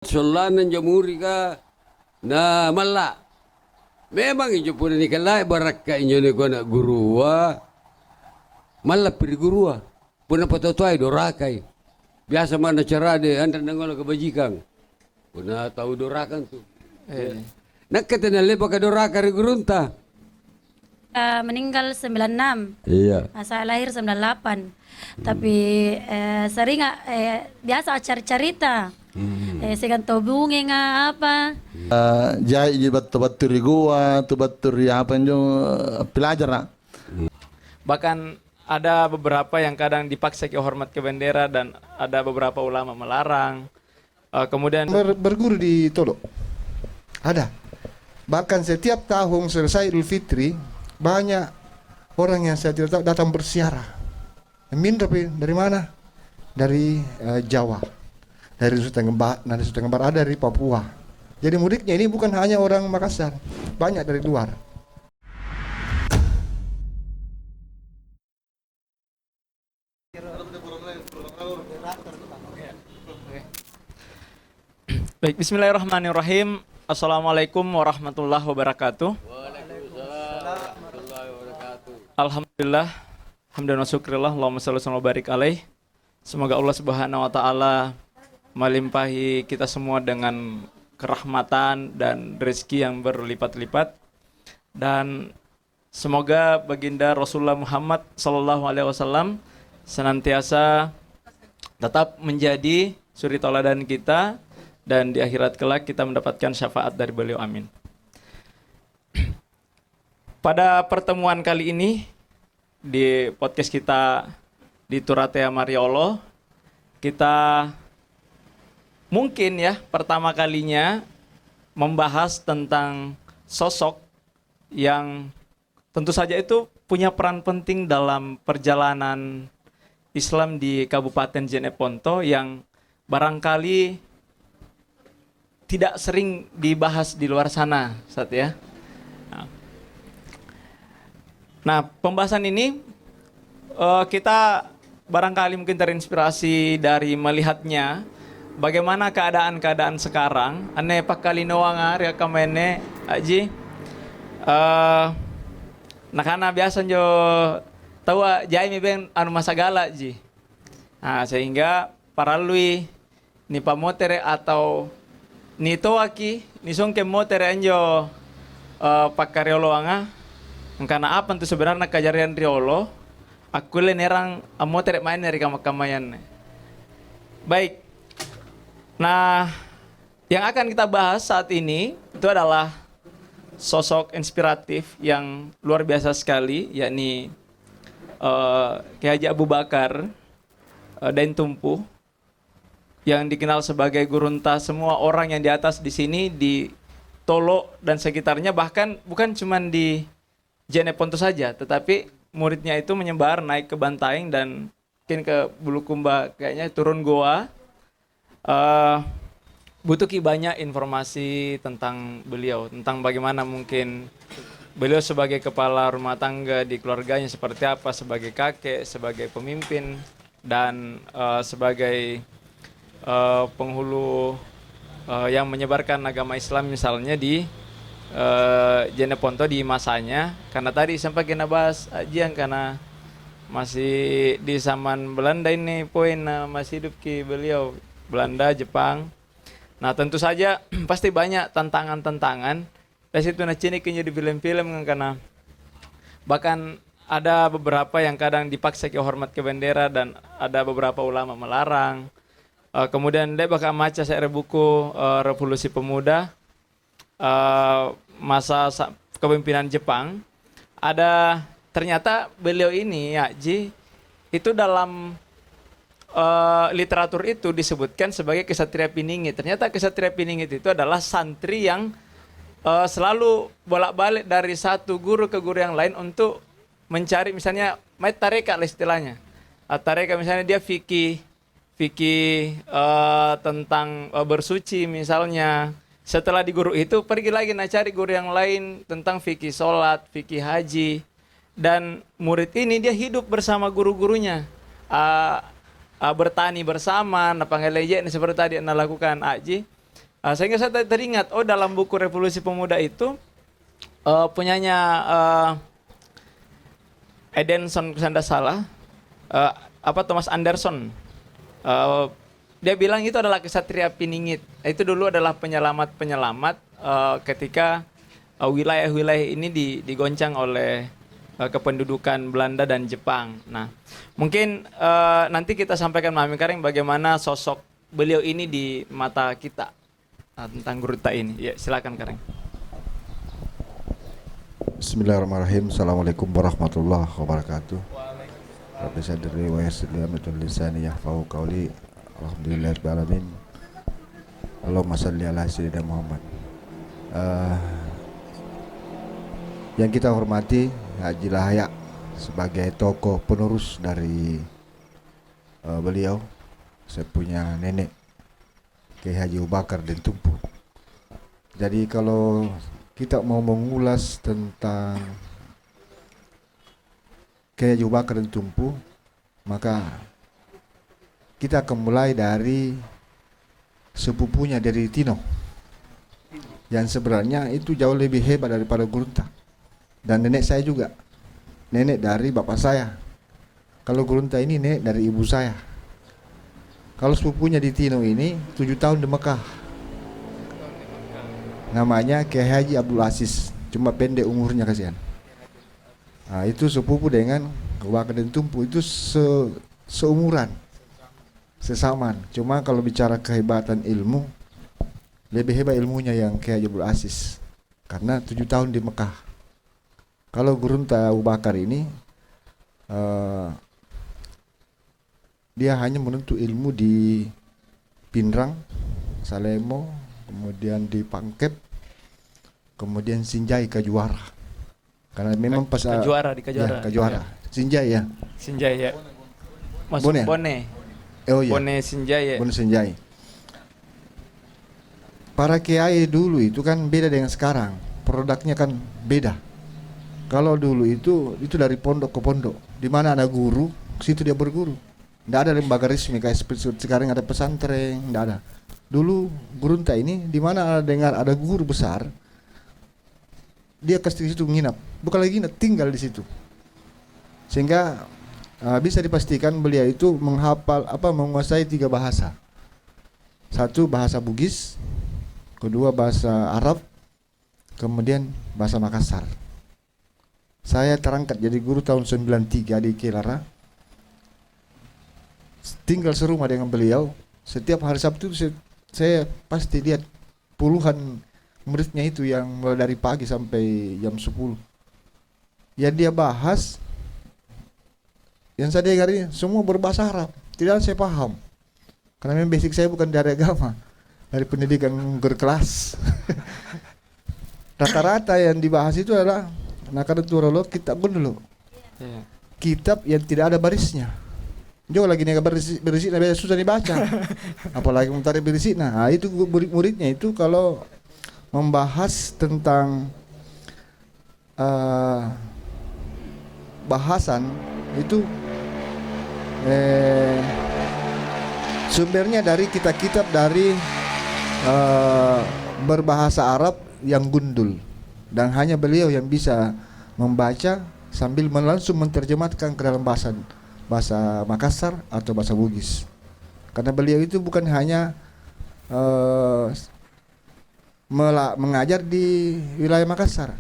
Solanan jamuri ka na mala. Memang inyo po ni kalay barak ka inyo ni ko na guruwa. Mala piri guruwa. Puna patotoy dorakay. Biasa mana cara de anda nangola kabajikang. Puna tahu dorakan tu. Nakatanale baka doraka ri gurunta. Meninggal 96. Iya. Saya lahir 98. Tapi sering biasa cerita. Segan tobungi nga apa. Jai ji batu-batu gua, tu batu apa njo pelajar nak. Bahkan ada beberapa yang kadang dipaksa ke hormat ke bendera dan ada beberapa ulama melarang. Kemudian Berguru di Tolo ada. Bahkan setiap tahun selesai Idul Fitri banyak orang yang saya tidak tahu datang bersiarah. Min dari mana? Dari Jawa, dari Nusa Tenggara, ada dari Papua. Jadi mudiknya ini bukan hanya orang Makassar, banyak dari luar. baik, bismillahirrahmanirrahim. Assalamualaikum warahmatullahi wabarakatuh. Alhamdulillah, hamdan wa syukrillah, Allahumma shalli wa barik alaih. Semoga Allah Subhanahu wa taala melimpahi kita semua dengan kerahmatan dan rezeki yang berlipat-lipat, dan semoga baginda Rasulullah Muhammad sallallahu alaihi wasallam senantiasa tetap menjadi suri tauladan kita, dan di akhirat kelak kita mendapatkan syafaat dari beliau, amin. Pada pertemuan kali ini di podcast kita di Turatea Mariolo, kita mungkin ya pertama kalinya membahas tentang sosok yang tentu saja itu punya peran penting dalam perjalanan Islam di Kabupaten Jeneponto yang barangkali tidak sering dibahas di luar sana, Ustaz ya. Nah, pembahasan ini kita barangkali mungkin terinspirasi dari melihatnya bagaimana keadaan-keadaan sekarang. Ane pakalinoa nga ria kamene aji. Nakana biasa jo tawa jai mi ben anu masagala ji. Nah, sehingga paralui ni pamotere atau ni toaki ni songke motere anjo pakariolo nga. Karena apa itu sebenarnya kejarian riolo, aku nerang amo terek main dari kamayan. Baik. Nah, yang akan kita bahas saat ini itu adalah sosok inspiratif yang luar biasa sekali, yakni Kiai Haji Abu Bakar Dain Tumpuh, yang dikenal sebagai gurunta semua orang yang di atas di sini di Tolo dan sekitarnya, bahkan bukan cuma di Jeneponto saja, tetapi muridnya itu menyebar naik ke Bantaeng dan mungkin ke Bulukumba, kayaknya turun goa. Butuh banyak informasi tentang beliau, tentang bagaimana mungkin beliau sebagai kepala rumah tangga di keluarganya seperti apa, sebagai kakek, sebagai pemimpin, dan sebagai penghulu yang menyebarkan agama Islam misalnya di Jeneponto di masanya. Karena tadi sampai kita bahas ajian karena masih di zaman Belanda ini poin masih hidup ki beliau, Belanda, Jepang. Nah, tentu saja pasti banyak tantangan-tantangan. Dari situ cini kini di film-film karena bahkan ada beberapa yang kadang dipaksa ke hormat ke bendera dan ada beberapa ulama melarang. Kemudian dia bakal maca saya buku Revolusi Pemuda masa kepemimpinan Jepang. Ada ternyata beliau ini ya Ji itu dalam literatur itu disebutkan sebagai kesatria piningit. Ternyata kesatria piningit itu adalah santri yang selalu bolak-balik dari satu guru ke guru yang lain untuk mencari misalnya tareka lah istilahnya. Tareka misalnya dia fikih tentang bersuci misalnya. Setelah di guru itu pergi lagi cari guru yang lain tentang fikih sholat, fikih haji. Dan murid ini dia hidup bersama guru-gurunya. Bertani bersama, seperti tadi Anda lakukan Aji. Sehingga saya teringat, oh dalam buku Revolusi Pemuda itu punyanya Edenson, kalau tidak salah, Thomas Anderson. Dia bilang itu adalah kesatria piningit. Itu dulu adalah penyelamat-penyelamat ketika wilayah-wilayah ini digoncang oleh kependudukan Belanda dan Jepang. Nah, mungkin nanti kita sampaikan Mami Karing bagaimana sosok beliau ini di mata kita tentang Gurunta ini. Ya, silakan Karing. Bismillahirrahmanirrahim. Assalamualaikum warahmatullahi wabarakatuh. Rabbi sadri wa yassir li amri lisani yahfahu qawli. Alhamdulillahirabbil alamin. Allahumma shalli ala sayyidina Muhammad. Yang kita hormati Haji Layak sebagai tokoh penerus dari beliau, saya punya nenek Kiai Haji Abu Bakar dan Tumpu. Jadi kalau kita mau mengulas tentang Kiai Haji Abu Bakar dan Tumpu, maka kita akan mulai dari sepupunya dari Tino, yang sebenarnya itu jauh lebih hebat daripada Gurunta. Dan nenek saya juga, nenek dari bapak saya. Kalau Gurunta ini nenek dari ibu saya. Kalau sepupunya di Tino ini 7 tahun di Mekah, namanya Kiai Haji Abdul Aziz, cuma pendek umurnya kasihan. Nah, itu sepupu dengan Abu Bakar dan Tumpu, itu seumuran, sesamaan. Cuma kalau bicara kehebatan ilmu, lebih hebat ilmunya yang Kiai Haji Abdul Aziz, karena 7 tahun di Mekah. Kalau Gurunta Abu Bakar ini dia hanya menuntut ilmu di Pinrang, Salemo, kemudian di Pangkep, kemudian Sinjai Kajuara. Karena memang pas Kajuara di Kajuara. Ya, Kajuara. Sinjai ya. Sinjai ya. Masuk Bone. Bone. Oh iya. Bone Sinjai ya. Bone Sinjai. Para kiai dulu itu kan beda dengan sekarang. Produknya kan beda. Kalau dulu itu dari pondok ke pondok. Di mana ada guru, situ dia berguru. Tidak ada lembaga resmi kayak seperti sekarang ada pesantren, tidak ada. Dulu Gurunta ini di mana ada guru besar, dia ke situ menginap. Bukan lagi nginap, tinggal di situ. Sehingga bisa dipastikan beliau itu menguasai 3 bahasa. Satu bahasa Bugis, kedua bahasa Arab, kemudian bahasa Makassar. Saya terangkat jadi guru tahun 93 di Kelara. Tinggal serumah dengan beliau. Setiap hari Sabtu saya pasti lihat puluhan muridnya itu yang mulai dari pagi sampai jam 10. Yang dia bahas, yang saya dengar ini semua berbahasa Arab. Tidak saya paham. Karena memang basic saya bukan dari agama, dari pendidikan berkelas. Rata-rata yang dibahas itu adalah Nakaruturolo kitab dulu. Yeah. Kitab yang tidak ada barisnya. Jo lagi nih berisik susah dibaca. Apalagi mencari berisik. Nah, itu murid-muridnya itu kalau membahas tentang bahasan itu sumbernya dari kitab-kitab dari berbahasa Arab yang gundul. Dan hanya beliau yang bisa membaca sambil langsung menerjemahkan ke dalam bahasa Makassar atau bahasa Bugis. Karena beliau itu bukan hanya mengajar di wilayah Makassar.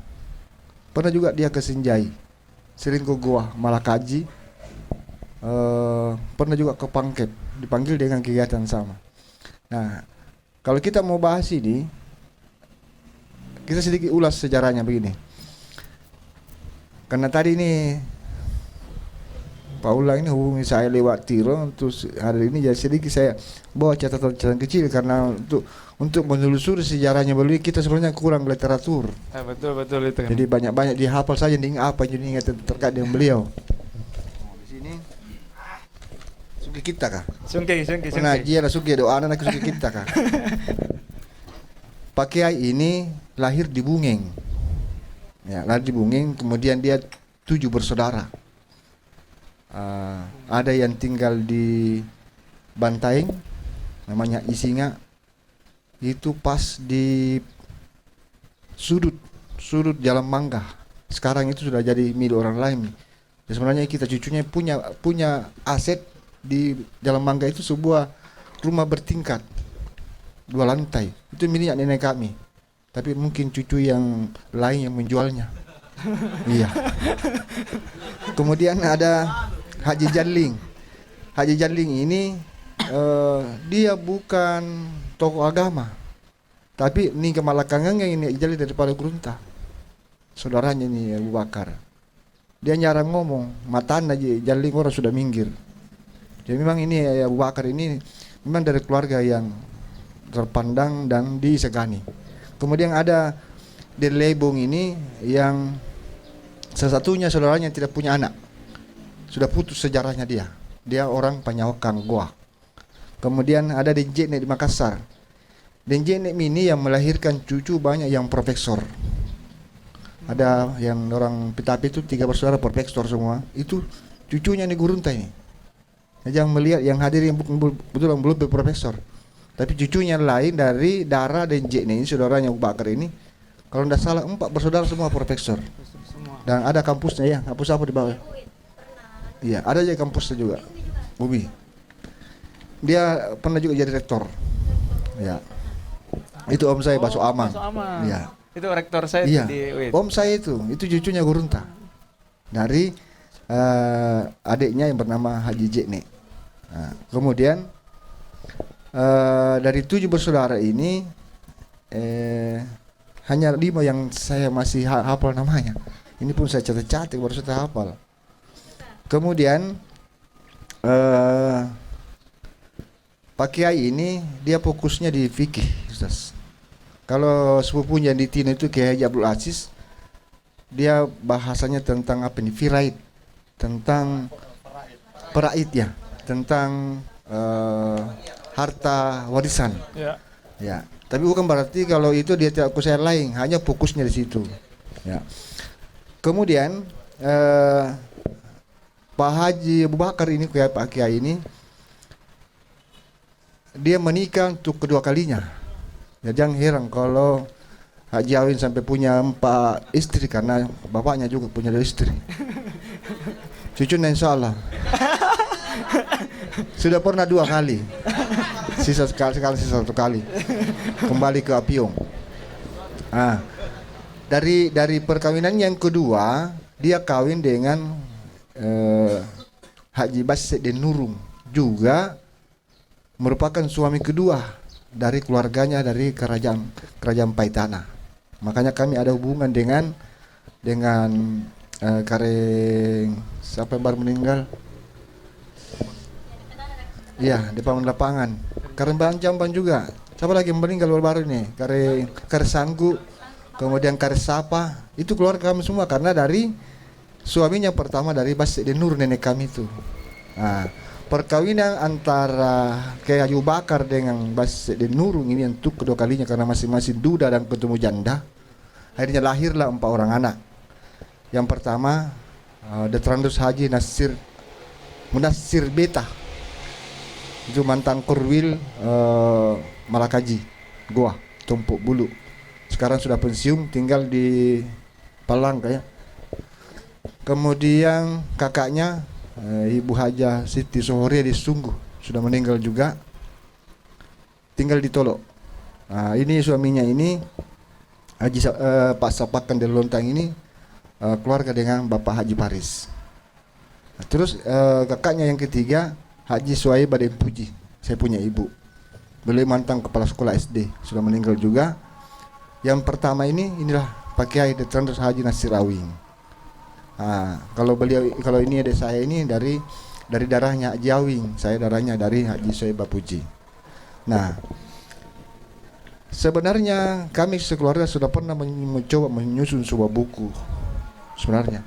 Pernah juga dia ke Sinjai, sering ke Goa, Malakaji. Pernah juga ke Pangkep, dipanggil dengan kegiatan sama. Nah, kalau kita mau bahas ini, kita sedikit ulas sejarahnya begini. Karena tadi ini Paula ini hubungi saya lewat Tiro untuk hari ini, jadi sedikit saya bawa catatan-catatan kecil karena untuk menelusuri sejarahnya beliau kita sebenarnya kurang literatur. Betul itu. Jadi banyak dihafal saja ingat apa jadi ingat terkait dengan beliau. Di sini suki kita kah? Sungki. Pengajian suki doa anak suki kita kah? Pak Kiai ini lahir di Bungeng. Ya, lahir di Bungeng, kemudian dia 7 bersaudara. Ada yang tinggal di Bantaeng, namanya Isinga. itu pas di sudut Jalan Mangga. Sekarang itu sudah jadi milik orang lain. Dan sebenarnya kita cucunya punya aset di Jalan Mangga itu, sebuah rumah bertingkat 2 lantai. Itu milik nenek kami. Tapi mungkin cucu yang lain yang menjualnya. Iya. Kemudian ada Haji Jalling. Haji Jalling ini dia bukan tokoh agama, tapi ini kemalakangan yang ini Jalling daripada Gurunta. Saudaranya ini Abu Bakar. Dia jarang ngomong, matan aja Jalling orang sudah minggir. Jadi memang ini Abu Bakar ini memang dari keluarga yang terpandang dan disegani. Kemudian ada Delebong ini yang salah satunya saudaranya yang tidak punya anak. Sudah putus sejarahnya dia. Dia orang Panyawakan Goa. Kemudian ada Denjene di Makassar. Denjene ini yang melahirkan cucu banyak yang profesor. Ada yang orang Pitapi itu 3 bersaudara profesor semua. Itu cucunya nih Gurunta ini. Yang melihat yang hadir yang betul belum berprofesor. Tapi cucunya lain dari darah Denjene ini, saudaranya Abu Bakar ini. Kalau tidak salah 4 bersaudara semua profesor. Dan ada kampusnya ya. Kampus apa di bawah? Iya, ada aja kampusnya juga. Bumi. Dia pernah juga jadi rektor. Ya. Itu om saya Baso Amang. Iya. Itu rektor saya Iya. di UIN. Om saya itu cucunya Gurunta. Dari adiknya yang bernama Haji Jekne. Nah, kemudian dari 7 bersaudara ini hanya 5 yang saya masih hafal namanya. Ini pun saya catat-catat baru saya hafal. Kemudian Pak Kiai ini dia fokusnya di fikih, Ustaz. Kalau sepupunya di Tino itu Kiai Haji Abdul Aziz, dia bahasanya tentang apa nih? Firaid, tentang peraid ya, tentang harta warisan. Ya. Ya, tapi bukan berarti kalau itu dia tidak fokus yang lain, hanya fokusnya di situ. Ya. Kemudian Pak Haji Abu Bakar ini, Pak Kiai ini, dia menikah untuk kedua kalinya. Ya, jangan heran kalau Haji Awin sampai punya 4 istri karena bapaknya juga punya 2 istri. Cucunya insya Allah sudah pernah 2 kali. Sisa 1 kali kembali ke Apiong. Dari perkawinan yang kedua dia kawin dengan Haji Basset Den Nurung, juga merupakan suami kedua dari keluarganya dari kerajaan Paitana. Makanya kami ada hubungan dengan Kareng siapa yang baru meninggal? Iya, di Paman Lapangan. Kareng Bang Jamban juga. Siapa lagi yang meninggal baru-baru ini? Kareng Sanggu, kemudian Kareng Sapa. Itu keluarga kami semua karena dari suaminya pertama dari Basset Den Nur, nenek kami itu. Perkawinan antara Kiai Abu Bakar dengan Basset Den Nurung ini untuk kedua kalinya karena masing-masing duda dan ketemu janda. Akhirnya lahirlah 4 orang anak. Yang pertama Detrandus Haji Munassir Beta. Itu mantan Korwil Malakaji, Goa, Tumpuk Bulu. Sekarang sudah pensiun, tinggal di Palang kayak. Kemudian kakaknya Ibu Haja Siti Sohoria di Sungguh, sudah meninggal juga, tinggal di Tolok. Ini suaminya ini Haji Pak Sapakan dari Lontang ini keluarga dengan Bapak Haji Paris. Terus kakaknya yang ketiga Haji Suaib Baden Puji, saya punya ibu, beliau mantan kepala sekolah SD, sudah meninggal juga. Yang pertama inilah Pak Kiai Detrandus Haji Nasir Awing. Kalau ini ada saya ini dari darahnya Haji Awing, saya darahnya dari Haji Suaib Bapuji. Nah, sebenarnya kami sekeluarga sudah pernah mencoba menyusun sebuah buku sebenarnya.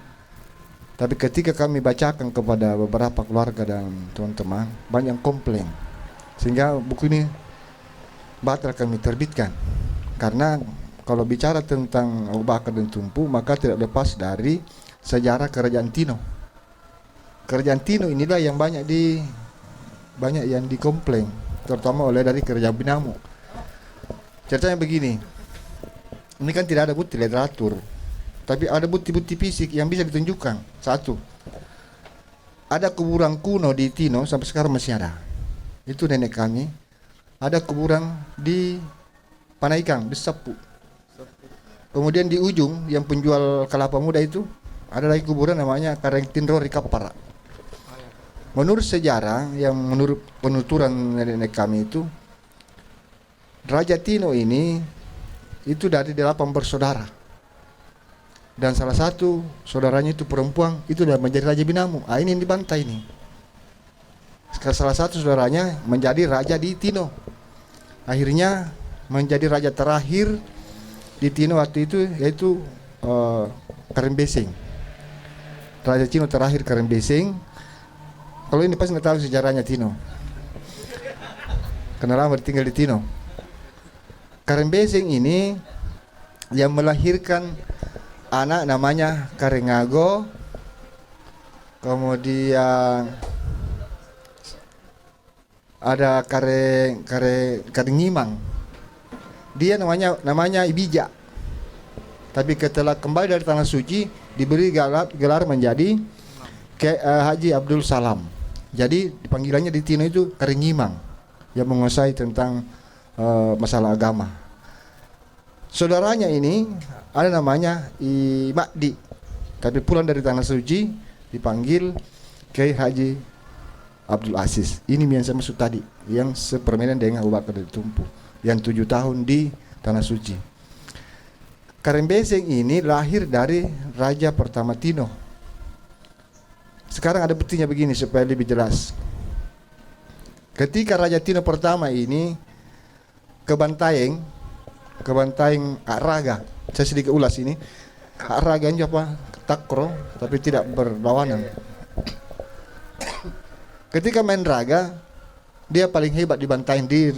Tapi ketika kami bacakan kepada beberapa keluarga dan teman-teman, banyak yang komplain. Sehingga buku ini batal kami terbitkan. Karena kalau bicara tentang Abu Bakar dan Tumpu, maka tidak lepas dari sejarah kerajaan Tino. Kerajaan Tino inilah yang banyak yang dikomplain, terutama oleh dari kerajaan Binamo. Ceritanya begini. Ini kan tidak ada bukti literatur, tapi ada bukti-bukti fisik yang bisa ditunjukkan. Satu, ada kuburan kuno di Tino sampai sekarang masih ada. Itu nenek kami. Ada kuburan di Panaikang, di Sapu. Kemudian di ujung yang penjual kelapa muda itu ada lagi kuburan namanya Kareng Tinro Rikapara. Menurut sejarah yang menurut penuturan nenek kami itu, Raja Tino ini itu dari 8 bersaudara. Dan salah satu saudaranya itu perempuan, itu sudah menjadi Raja Binamu. Ah, ini yang dibantai ini. Sekarang salah satu saudaranya menjadi raja di Tino. Akhirnya menjadi raja terakhir di Tino waktu itu yaitu Karen Besing. Raja Tino terakhir Karen Besing. Kalau ini pasti nggak tahu sejarahnya Tino. Kenapa tinggal di Tino? Karen Besing ini yang melahirkan anak namanya Karengago, kemudian ada Karengimang. Dia namanya Ibija. Tapi setelah kembali dari tanah suci diberi gelar menjadi Haji Abdul Salam. Jadi panggilannya di Tino itu Karengimang yang menguasai tentang masalah agama. Saudaranya ini ada namanya Makdi, tapi pulang dari tanah suci dipanggil Kiai Haji Abdul Aziz. Ini yang saya maksud tadi, yang sepermainan dengan Abu Bakar dari Tumpu, yang 7 tahun di tanah suci. Karen Besing ini lahir dari raja pertama Tino. Sekarang ada buktinya begini supaya lebih jelas. Ketika Raja Tino pertama ini ke Bantaeng Kak Raga, saya sedikit ulas ini. Kak Raga ini apa? Takro, tapi tidak berlawanan. Ketika main raga, dia paling hebat di Bantaeng, di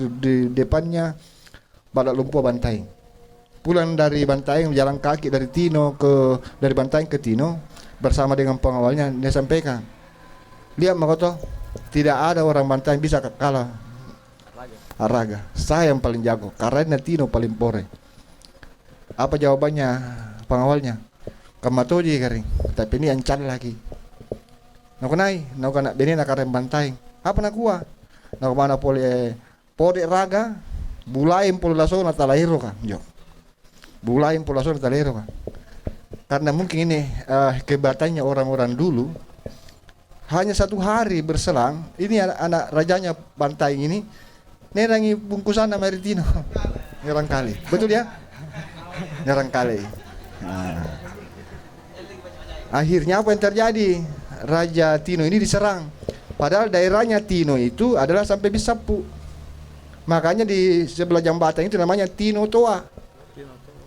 depannya Balak Lumpur Bantaeng. Pulang dari Bantaeng jalan kaki dari Bantaeng ke Tino bersama dengan pengawalnya, dia sampaikan, lihat Makoto, tidak ada orang Bantaeng bisa kalah Raga. Saya yang paling jago karena Tino paling pore. Apa jawabannya pengawalnya? Kamatoji kering, tapi ini ancan lagi. Nak beni nak karen Bantaeng. Apa nak kuah? Nak mana pole raga, bulaim pole laso na talahiro ka. Jo. Bulaim pole laso na talahiro ka. Karena mungkin ini kehebatannya orang-orang dulu. Hanya 1 hari berselang, ini anak rajanya Bantaeng ini nerangi bungkusan sama Tino. Nyerang kali. Betul ya? Nyerang kali. Nah. Akhirnya apa yang terjadi? Raja Tino ini diserang. Padahal daerahnya Tino itu adalah sampai Bisapu. Makanya di sebelah jambatan itu namanya Tino Toa.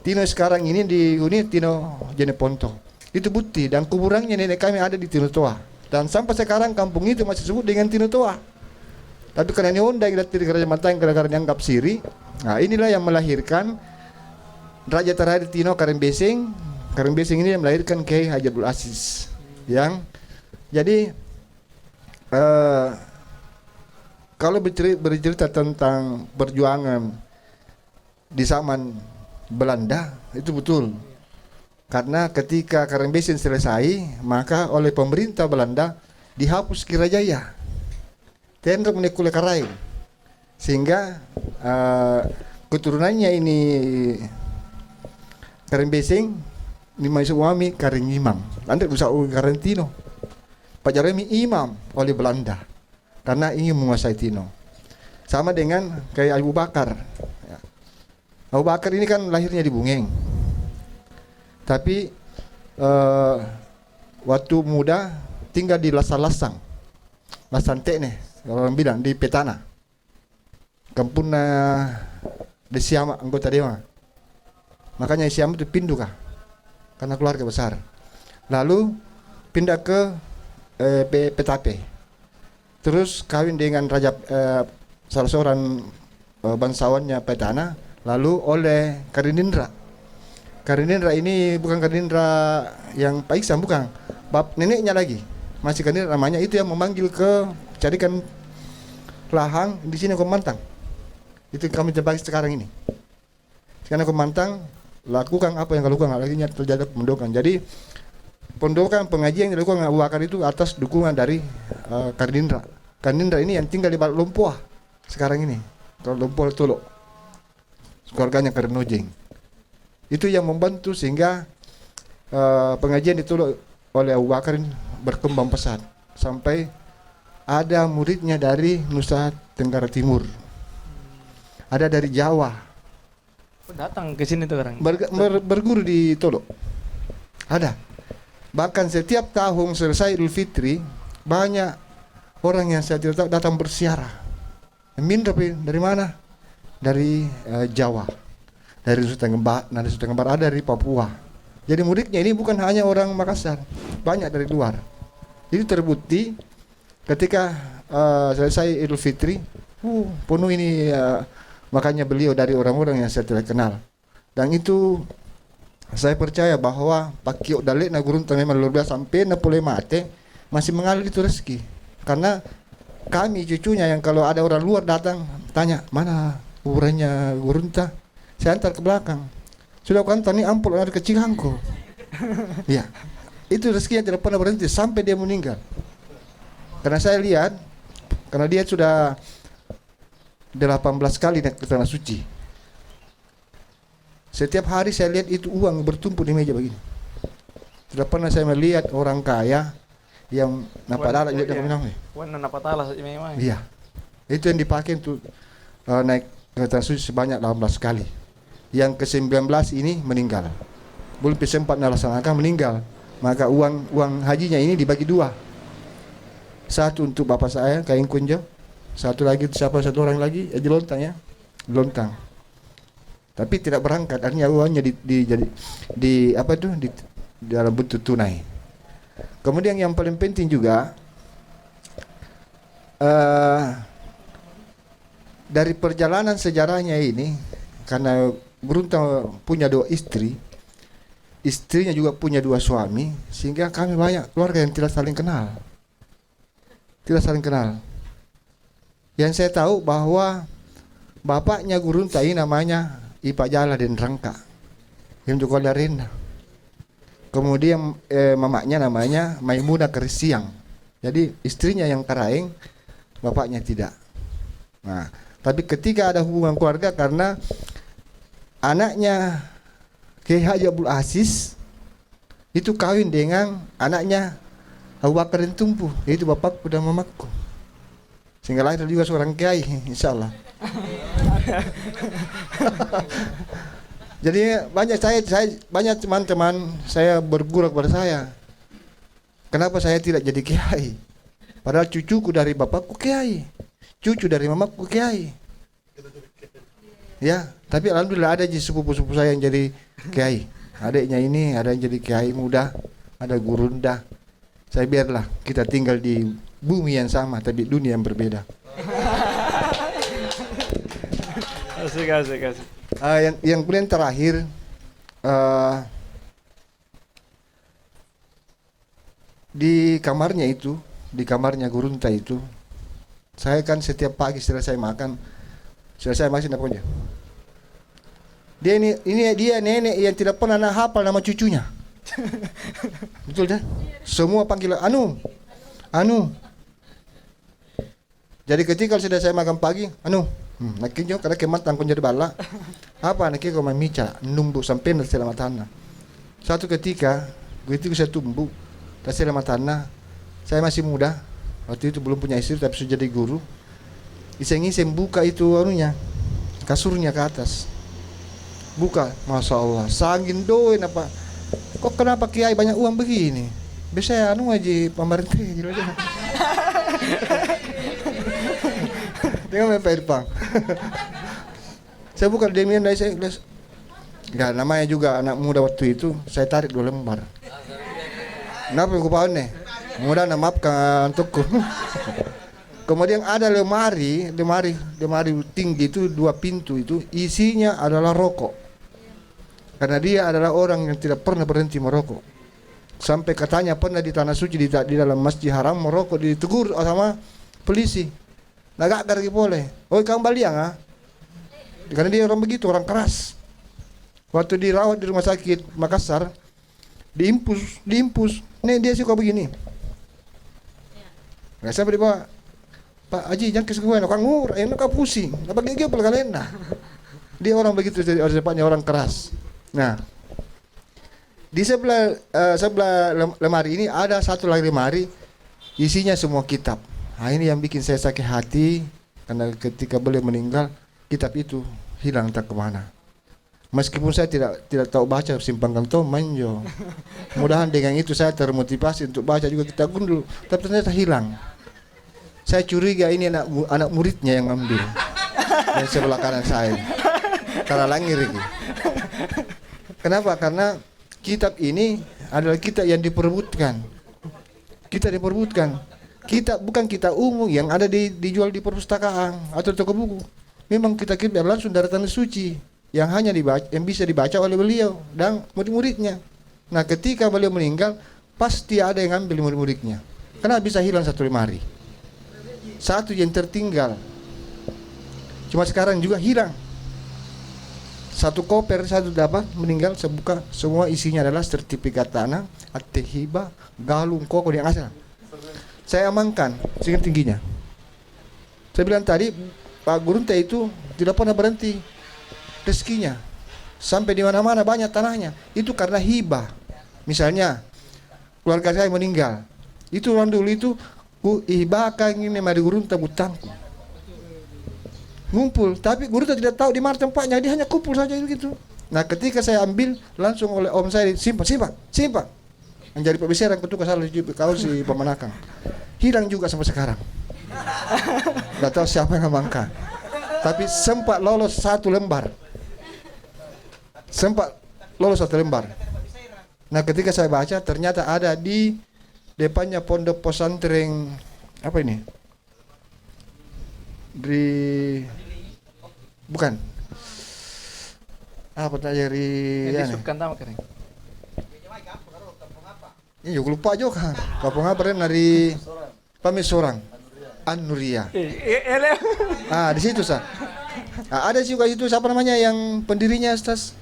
Tino sekarang ini dihuni Tino Jeneponto. Itu bukti, dan kuburannya nenek kami ada di Tino Toa. Dan sampai sekarang kampung itu masih disebut dengan Tino Toa. Tapi karena ini undang dari Raja Bantaeng karena dianggap siri. Nah, inilah yang melahirkan raja terakhir Tino Karen Besing. Karen Besing ini yang melahirkan Kiai Haji Abdul Aziz. Yang jadi kalau bercerita tentang perjuangan di zaman Belanda itu betul. Karena ketika Karen Besing selesai, maka oleh pemerintah Belanda dihapus Kirajaya. Tendok menikule karai, sehingga keturunannya ini Karen Besing ni mai suami Karen Imam. Anda bisa Karen Tino. Pak Jeremy imam oleh Belanda karena ingin menguasai Tino. Sama dengan kayak Abu Bakar. Abu Bakar ini kan lahirnya di Bungeng. Tapi waktu muda tinggal di Lasang-Lasang. Lasang Tekne. Orang bilang di Petana, kampung di Siama anggota dewan. Makanya Siama itu pindu kah, karena keluarga besar. Lalu pindah ke Petape. Terus kawin dengan raja salah seorang bangsawannya Petana. Lalu oleh Karinindra. Karinindra ini bukan Karinindra yang Pak Iksan, bukan. Bab neneknya lagi. Masih Karinindra namanya, itu yang memanggil ke carikan lahang di sini Komantang. Itu kami terbagi sekarang ini. Karena Komantang lakukan apa yang kau lakukan, akhirnya terjadi pemondokan. Jadi pondokan pengajian yang dilakukan Abu Bakar itu atas dukungan dari Karnindra. Karnindra ini yang tinggal di Balik Lompoa sekarang ini. Kalau Lompoa Tolo, keluarganya Karnojeng. Itu yang membantu sehingga pengajian ditolak oleh Abu Bakar berkembang pesat sampai ada muridnya dari Nusa Tenggara Timur, ada dari Jawa. Datang ke sini tuh orang. Berguru di Tolo. Ada. Bahkan setiap tahun selesai Idul Fitri, banyak orang yang saya tidak tahu datang bersiarah. Minta dari mana? Dari Jawa. Dari Nusa Tenggara Barat, ada dari Papua. Jadi muridnya ini bukan hanya orang Makassar, banyak dari luar. Itu terbukti ketika selesai Idul Fitri, penuh ini makanya beliau dari orang-orang yang saya tidak kenal. Dan itu saya percaya bahwa Pak Kiok Dalek na gurun memang luar biasa sampai na pulai mate masih mengalir itu rezeki. Karena kami cucunya yang kalau ada orang luar datang tanya mana kuburannya gurun ta, saya antar ke belakang. Sudah kan tani ampul ada kecil hangko. Iya. Itu rezeki yang tidak pernah berhenti sampai dia meninggal. Karena saya lihat, karena dia sudah 18 kali naik ke tanah suci. Setiap hari saya lihat itu uang bertumpuk di meja begini. Tidak pernah saya melihat orang kaya yang napadala juga menang. Wana napatala saja memang. Iya. Itu yang dipakai untuk naik ke tanah suci sebanyak 18 kali. Yang ke-19 ini meninggal. Belum sempat melaksanakan meninggal. Maka uang hajinya ini dibagi dua. Satu untuk bapak saya, Kain Kunjo. Satu lagi siapa satu orang lagi Lontang ya, Lontang. Tapi tidak berangkat, artinya uangnya di apa itu di dalam bentuk tunai. Kemudian yang paling penting juga dari perjalanan sejarahnya ini, karena Gurunta punya 2 istri, istrinya juga punya 2 suami, sehingga kami banyak keluarga yang tidak saling kenal. Tidak saling kenal. Yang saya tahu bahwa bapaknya Gurunta ini namanya Ipa Jala dan Rangka, yang juga Larena. Kemudian mamaknya namanya Maimuna Kerisiang. Jadi istrinya yang Karaeng, bapaknya tidak. Nah, tapi ketika ada hubungan keluarga karena anaknya Kiai Haji Abdul Aziz itu kawin dengan anaknya Abu Bakar Tumpu, yaitu bapakku dan mamaku. Sehingga lahir juga seorang kiai, insya Allah. Jadi banyak banyak teman-teman saya berguru kepada saya. Kenapa saya tidak jadi kiai? Padahal cucuku dari bapakku kiai, cucu dari mamaku kiai. Ya, tapi alhamdulillah ada sepupu-sepupu saya yang jadi kiai. Adiknya ini ada yang jadi kiai muda, ada Gurunda. Saya biarlah kita tinggal di bumi yang sama tapi dunia yang berbeda. Asik. Yang kemudian terakhir di kamarnya Gurunta itu, saya kan setiap pagi selesai makan apa aja. Dia nenek yang tidak pernah hafal nama cucunya. Betul dah. Semua panggil Anu. Jadi ketika sudah saya makan pagi, nakinyo kada kemat tangkon jadi bala. Apa nakiko mamica numbu sampai na sila matana. Satu ketika, begitu saya tumbuh, na sila matana. Saya masih muda. Waktu itu belum punya istri tapi sudah jadi guru. Iseng-iseng buka itu kasurnya ke atas. Buka, Masya Allah, sangin doin apa. Kok kenapa kiai banyak uang begini? Biasa aja pemerintah gitu aja. Dengan Pak Irfan. Saya bukan demian dari saya kelas. Enggak, namanya juga anak muda waktu itu, saya tarik 2 lembar. Kenapa aku paham nih? Mudah maafkan untukku. Kemudian ada lemari tinggi itu 2 pintu itu isinya adalah rokok. Karena dia adalah orang yang tidak pernah berhenti merokok. Sampai katanya pernah di tanah suci di dalam masjid haram merokok ditegur sama polisi. Nagak lagi boleh. Oh kamu baliang ah? Karena dia orang begitu, orang keras. Waktu dirawat di rumah sakit Makassar, diimpus. Nih dia suka begini. Nggak sampai dibawa. Pak Haji jangan kesini gue, nak ngur, enak kau pusing. Apa gigi apa kalian? Dia orang begitu, orang depannya orang keras. Nah, di sebelah lemari ini ada satu lagi lemari, isinya semua kitab. Nah ini yang bikin saya sakit hati, karena ketika beliau meninggal, kitab itu hilang entah kemana. Meskipun saya tidak tahu baca simpang kantong manjo. Mudahan dengan itu saya termotivasi untuk baca juga kitab gundul, tapi ternyata hilang. Saya curiga ini anak muridnya yang ngambil dari sebelah kanan saya. Karena langir ini. Kenapa? Karena kitab ini adalah kitab yang diperebutkan. Kita diperebutkan. Kitab bukan kitab umum yang ada dijual di perpustakaan atau toko buku. Memang kitab langsung dari tanah suci yang hanya dibaca, yang bisa dibaca oleh beliau dan murid-muridnya. Nah, ketika beliau meninggal, pasti ada yang ambil murid-muridnya. Kenapa bisa hilang satu lemari? Satu yang tertinggal. Cuma sekarang juga hilang. Satu koper satu dapat meninggal, saya buka semua isinya adalah sertifikat tanah, akte hibah, galung, koko yang asal. Saya amankan sehingga tingginya. Saya bilang tadi Pak Gurunta itu tidak pernah berhenti rezekinya. Sampai di mana-mana banyak tanahnya. Itu karena hibah. Misalnya keluarga saya meninggal. Itu orang dulu itu ku ihbahkan ini mari Gurunta butangku. Ngumpul, tapi Gurunta tidak tahu di mana tempatnya, dia hanya kumpul saja gitu. Nah, ketika saya ambil langsung oleh om saya simpan. Menjadi pembicaraan ketua salah kau si pemenakang. Hilang juga sampai sekarang. Tidak tahu siapa yang amankan. Tapi sempat lolos satu lembar. Nah, ketika saya baca ternyata ada di depannya pondok pesantren apa ini? Bukan. Apa tak dari Disubkan tahu kering. Iya, gue lupa juga. Kampung apa dari Pamisorang, An-Nuria. Di situ sah. Ada juga itu siapa namanya yang pendirinya Stas.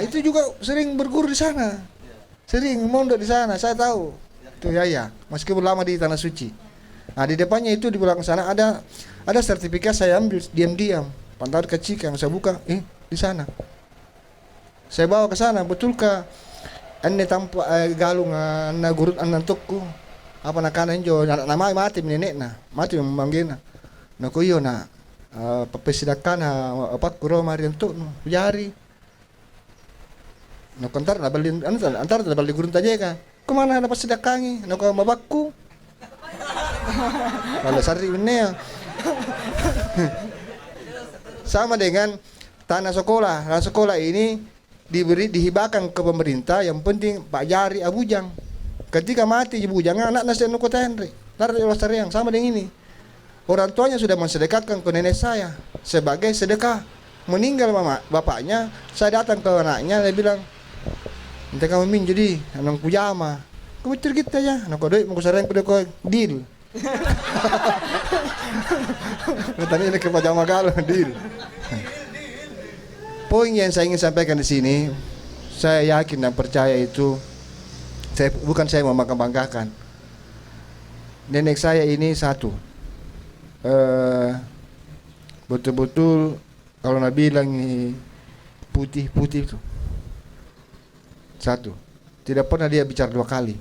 Itu juga sering berguru di sana. Sering mondok di sana, saya tahu. Itu ya. Meskipun lama di tanah suci. Di depannya itu di belakang sana ada sertifikat saya ambil diam-diam. Pantau kecil yang saya buka, di sana. Saya bawa ke sana, betulkah ane tampa galung na gurut anan tukku apa na kanan jo nama mati nenekna mati manggena na kuyo na papesidakan apa kuro marian tu jari na kontar na balin antar na balin gurun tajeka kemana na pasidakangi na ko mabakku kalau sari ini sama dengan tanah sekolah ini dihibahkan ke pemerintah. Yang penting Pak Jari Abujang ketika mati Abujang anak nasi nukota Henry lari yang sama dengan ini. Orang tuanya sudah mensedekatkan ke nenek saya sebagai sedekah. Meninggal bapaknya, saya datang ke anaknya, dia bilang nanti kamu min jadi anak pujama kamu cergit aja anak duit mau sareng kuda ko deal katanya ini ke pajama galau deal. Poin yang saya ingin sampaikan di sini, saya yakin dan percaya itu, bukan saya membanggakan. Nenek saya ini satu, betul-betul kalau Nabi bilang putih itu, satu, tidak pernah dia bicara dua kali.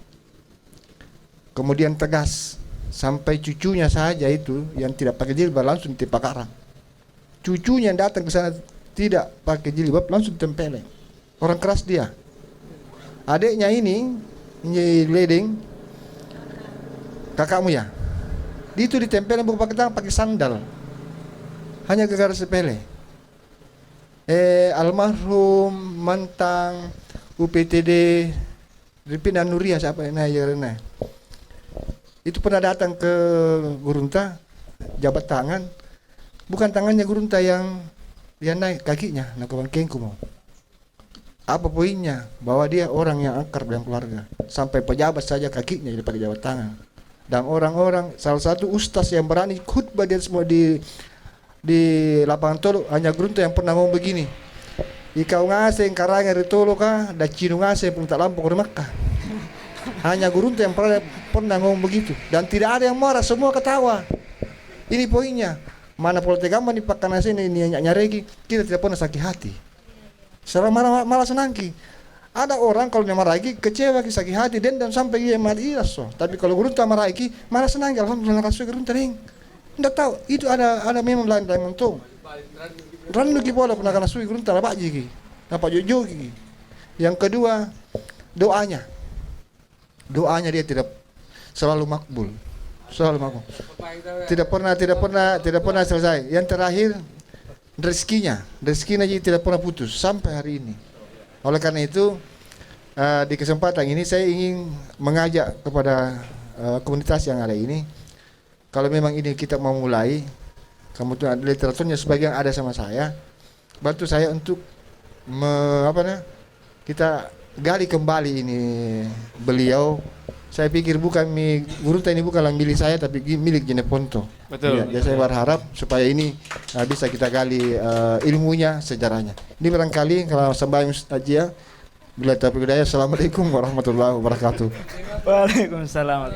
Kemudian tegas, sampai cucunya saja itu yang tidak pakai jilbab langsung tipak karang. Cucunya yang datang ke sana tidak pakai jilbab langsung tempeleng. Orang keras dia. Adiknya ini ledeng kakakmu ya. Itu ditempeleng bukan pakai tangan, pakai sandal. Hanya gara-gara sepele. Almarhum mantan UPTD Ripin Nuria siapa ini? Itu pernah datang ke Gurunta jabat tangan. Bukan tangannya Gurunta yang dia naik kakinya, nak bangkengku mau. Apa poinnya? Bahwa dia orang yang akrab dengan keluarga. Sampai pejabat saja kakinya jadi pakai jabat tangan. Dan orang-orang, salah satu ustaz yang berani khutbah dia semua di lapangan Tolo, hanya Gurunta yang pernah ngomong begini. Ikau ngaseng karanga ritolo ka, da cinu ngaseng pun tak lampu ke Makkah. Hanya gurunta yang pernah ngomong begitu. Dan tidak ada yang marah, semua ketawa. Ini poinnya. Mana politik gaman di pakana sini ini nyaregi, kita tidak pernah sakit hati. Malah senang ki. Ada orang kalau dia marah lagi kecewa ki sakit hati dendam sampai dia mati iras so. Tapi kalau gurunta marah lagi malah senang, alhamdulillah kasih gurunta ring. Ndak tahu itu ada memang lain untung. Randu ki bola pernah kana sui gurunta dapat ji. Dapat jojo ki. Yang kedua doanya. Doanya dia tidak selalu makbul. Selalu makbul. Tidak pernah selesai. Yang terakhir rezekinya jadi tidak pernah putus sampai hari ini. Oleh karena itu di kesempatan ini saya ingin mengajak kepada komunitas yang ada ini, kalau memang ini kita mau mulai, kamu tuh ada literaturnya sebagian ada sama saya, bantu saya untuk kita gali kembali ini beliau. Saya pikir gurunta ini bukanlah milik saya tapi milik Jeneponto. Betul. Ya, saya berharap supaya ini bisa kita gali ilmunya, sejarahnya. Ini barangkali kalau sembahyang Ajia, bila taufiq hidayah. Assalamualaikum warahmatullahi wabarakatuh. Waalaikumsalam.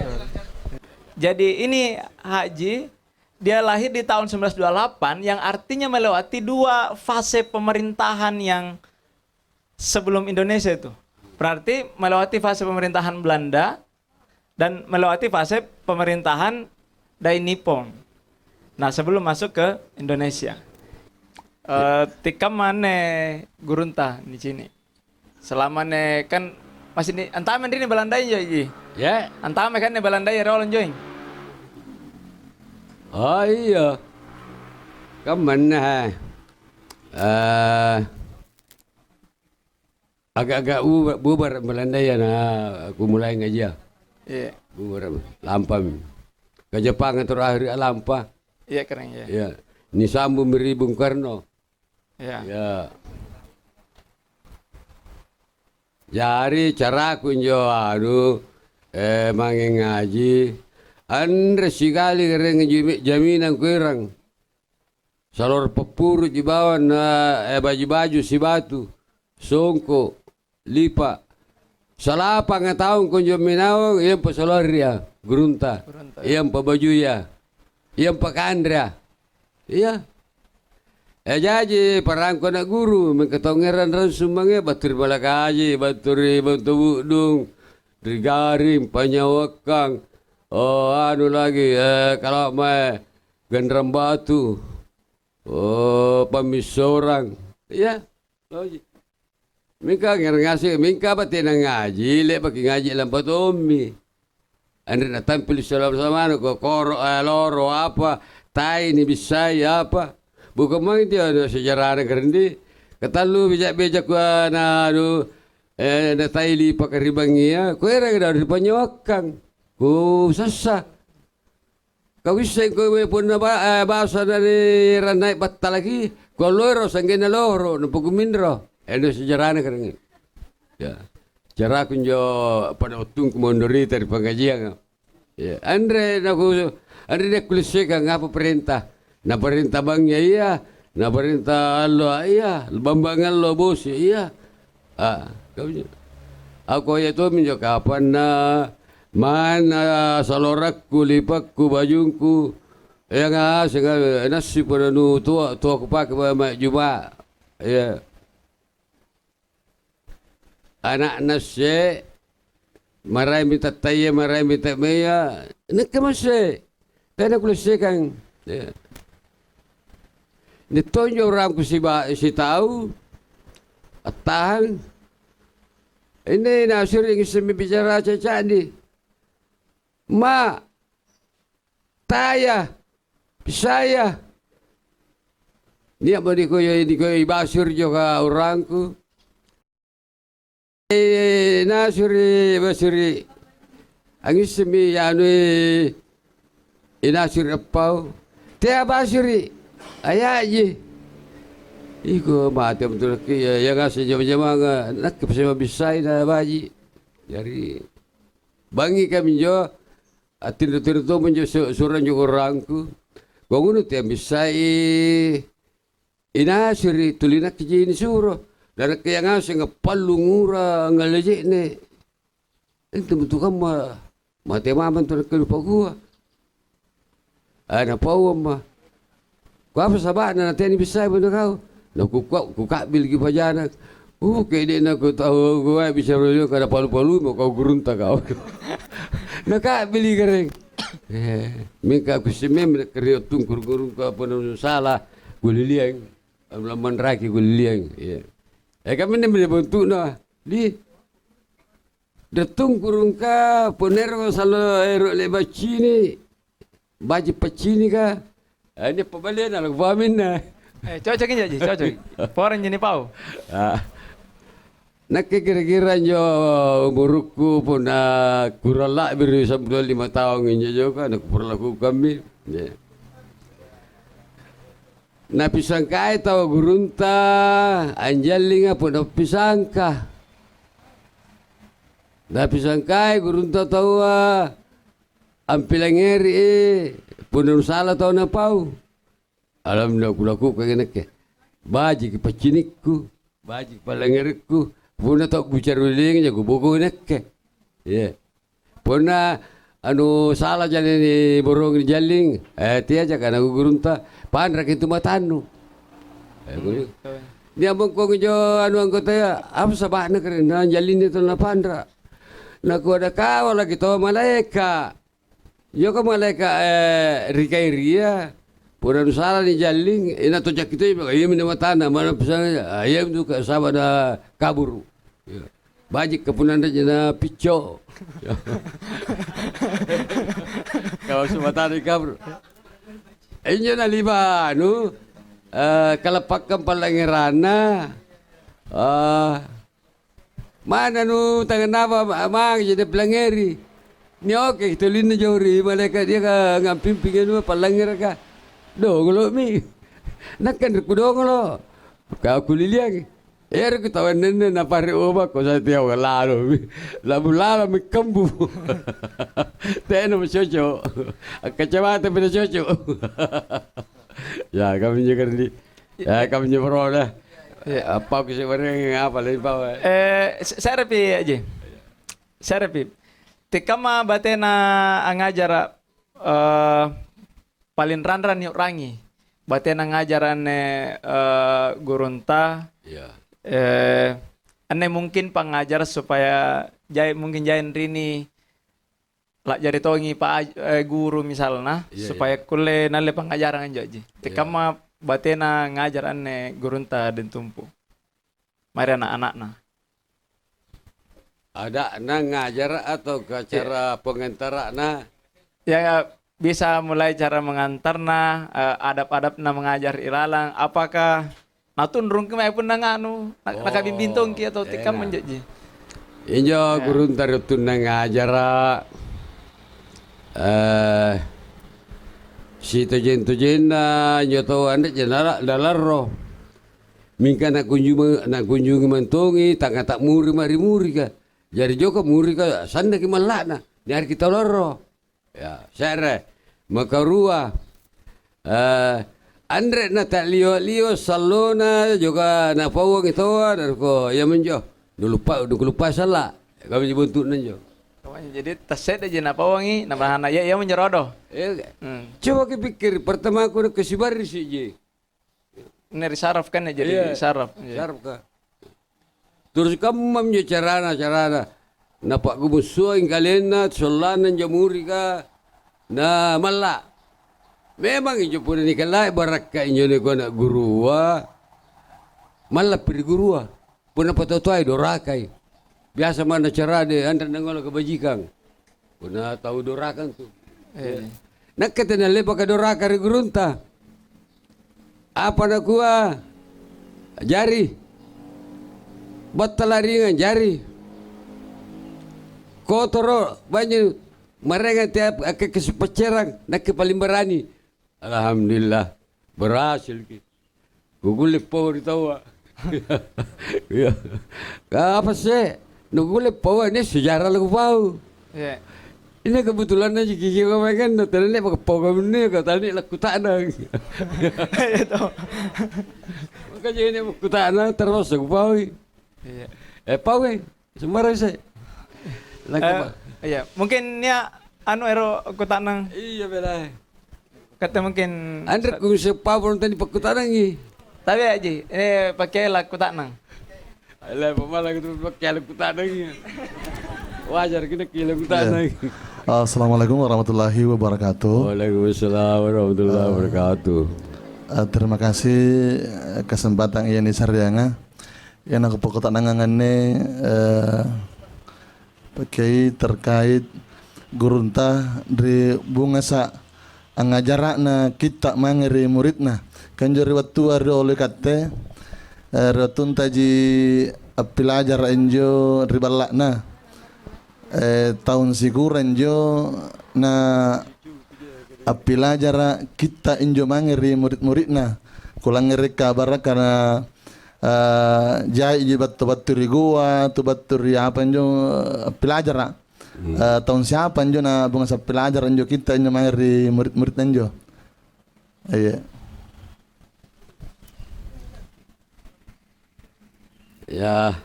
Jadi ini Haji, dia lahir di tahun 1928 yang artinya melewati 2 fase pemerintahan yang sebelum Indonesia itu. Berarti melewati fase pemerintahan Belanda dan melewati fase pemerintahan Dai Nippon. Nah, sebelum masuk ke Indonesia. Tika mana gurunta di sini. Selama ne kan masih di antame di Belanda ya ji. Ya. Antame kan di Belanda ya rolan join. Oh iya. Kemana? Agak-agak bubar Belanda ya aku mulai ngaji ya. Iya. Bubar lampam. Ke Jepang terakhir lampa. Iya keren ya. Ya. Ni sambung beri Bung Karno. Iya. Ya. Jari cara kunjo mangeng ngaji. Andre sekali keren jaminan kurang. Salor pepuru di bawah baju-baju si batu. Songko, lipa. Salapa nga taong kunjo minawang, iyan pa saloria, gurunta. Iyan pa bajuya. Iyan pa kandra. Iya. Jadi parang ko na guru, may katongeran ran sumangnya, batur balakaji, baturi bantu budung, drigarim, panyawakang. Oh, anu lagi, kalau may gandram batu. Oh, pamisorang. Iya. Mingka ngasih, mingka ba tinang ngaji, le pagi ngaji lang patomi. Andre na tampil sama ko koro loro apa, tai ni Bisaya apa. Bukan mang dia ada sejarah kerendi. Katalu bijak-bijak ko na na tai li pakaribangia, ko era dari panyawakang. Ko sasa. Kau bisa ko pun na bahasa dari ranai batta lagi. Ko loro sanggena loro, no pagumindro. Ada sejarahnya kan. Ya. Cara kunjo pada utung kemondori dari pengajian. Ya. Andre dia kulisekan ngapa perintah. Na perintah bangnya iya, na perintah Allah iya, bambangan lo bos iya. Aku ya tu minjo kapan na mana salorakku lipakku bajungku yang sengaja nasi pada nu tua aku pakai jubah. Ya. Anak nasi marai minta taya marai minta maya nak masih tena kulisekan ditonjol orang ku si tahu atahan ini nasir yang semi bicara caca ni ma taya saya ni apa di koyo basur juga orangku nasuri basuri angin semi anu inasuri apau tia basuri ayah je iko mati betul ke ya ngasih jama-jama nak bersama bisai dah baji jadi bangi kami jo atin-atin tu menjo suran jo orangku gongunu tia bisai inasuri tulinak je ini suruh Dan kaya nga siya nga palungura nga leje ni. Ito betul kan matemaman tu nak lupa gua. Ana pau ma. Kau apa sabak na natin bisa benar kau. Na ku bil gi pajana. Kaya di na ku tahu gua bisa rolyo kada palu-palu mau kau gurunta kau. Nakabili kering. Minka aku semem kerja tungkur gurung ka pun salah guliliang. Laman raki guliliang. Kami ni bentuk na di datung kurung ka ponero salo ero le bacini baji pacini ka ini pembalian anak bamin na Cocok aja, Ji, cocok. Poren jadi pau. Nak kira-kira jo umurku pun kurala beri sampai 5 tahun ini juga nak perlaku kami. Na pisangkai tahu gurunta anjalinga pun na pisangka. Na pisangkai gurunta tahu ampilangeri pun salah tahu na pau. Alam na kulaku kagenak ke. Baji ke pacinikku, baji ke palangeriku, pun na tahu bicara uling jago bogo nak ke. Ya. Pun na salah jalan ni borong ni jaling, tiada jangan aku gurunta. Pandra itu matanu. Dia mengkong jo anggota ya, apa sabah nak kena jalin itu na pandra. Nak ada kawal lagi tu malaika. Yo ka malaika rikairia. Pura salah ni jaling, ina tu jak itu iya mina matana mana pesan ayam tu sabah dah kabur. Bajik kepunan dah jena pico. Kau semua tadi kabur. Inyo na lima kalapakan palangirana mana tangan apa mang jadi pelangeri ni oke kita lina jori malaikat dia ka ngampimping palangir ka dong mi nakkan ku dong lo ka kuliliang ku tawan nene na pare oba ko sa tiaw lalu mi kambu teno mochocho kacamata pada cocho ya kami juga ni ya kami nyebro dah apa kisah orang apa lain bawa Saya repi aja. Saya repi. Tikama batena angajara paling ranran yuk rangi. Batena ngajaran gurunta. ya Ane mungkin pengajar supaya mungkin jain rini lak jari tongi pak guru misalnya supaya kule nale pengajaran aja ji. Tikama batena ngajar ane gurunta dan tumpu. Mari anak-anak ada na ngajar atau ke cara pengantara na ya bisa mulai cara mengantarna adab-adab na mengajar ilalang apakah natun rung kemai pun nanganu nakabimbing tongki atau tikam menjaji. injo gurunta itu na ngajar si tujen na nyoto anda jenara dalarro mingka nak kunjungi mantongi tangga tak muri ka jadi joko muri ka sanda ki malana nyari kita loro ya sere makarua andre na tak lio salona juga na pawang itu dan ko ya menjo lupa salah kami dibentuk nanjo. Jadi taset aja napa wangi nama anak ya menyerodoh. Coba kepikir pertama aku ke Sibari sih je. Neri saraf kan ya jadi saraf. Saraf ka. Terus kamu mempunyai carana. Napak gumusuin kalian na solanan jamuri ka na mala. Memang itu pun ni kalai baraka inyo ni ko na gurua. Mala piri gurua. Puna patotoy dorakai. Biasa mana cara dia anda nangol kebajikan. Puna tahu dorakan tu. Nak kata na lepa ka doraka ri gurunta. Apa nak gua jari batalaringan jari kotoro banyak mereka tiap ke kesepecerang nak ke paling berani alhamdulillah berhasil ki gugule power tawa ya apa sih nugule power ni sejarah lagu pau Ini kebetulan aja kiki kau kan, tadi ni pakai pokok ni kau tadi laku tak ada. Itu. Makanya ini aku tak ada terus aku pau. Iya. Pau sembarang saya. Iya, mungkin ya ero aku tanang Iya belah. kata mungkin Andre kung sepau pun tadi pakai tanah ni. tapi aja pakai laku tanang. Alah pemalah itu pakai laku tanah ni. Wajar kita kilo tanah. Assalamualaikum warahmatullahi wabarakatuh. Waalaikumsalam warahmatullahi wabarakatuh. Terima kasih kesempatan ini Sarianga. Yang aku pokok tak nangangannya pakai terkait gurunta dari bunga sa angajarak na kita mangeri muridna kanjori waktu ada oleh kate rotun taji pelajar enjo ribalak na tahun siguran jo na pelajar kita enjo mangeri murid-muridna kulang ngeri kabar karena jai jibat tubaturi gua tubaturi apa enjo pelajar tahun siapa enjo na bunga sa pelajar enjo kita enjo mangeri murid-murid enjo. Iya. Ya,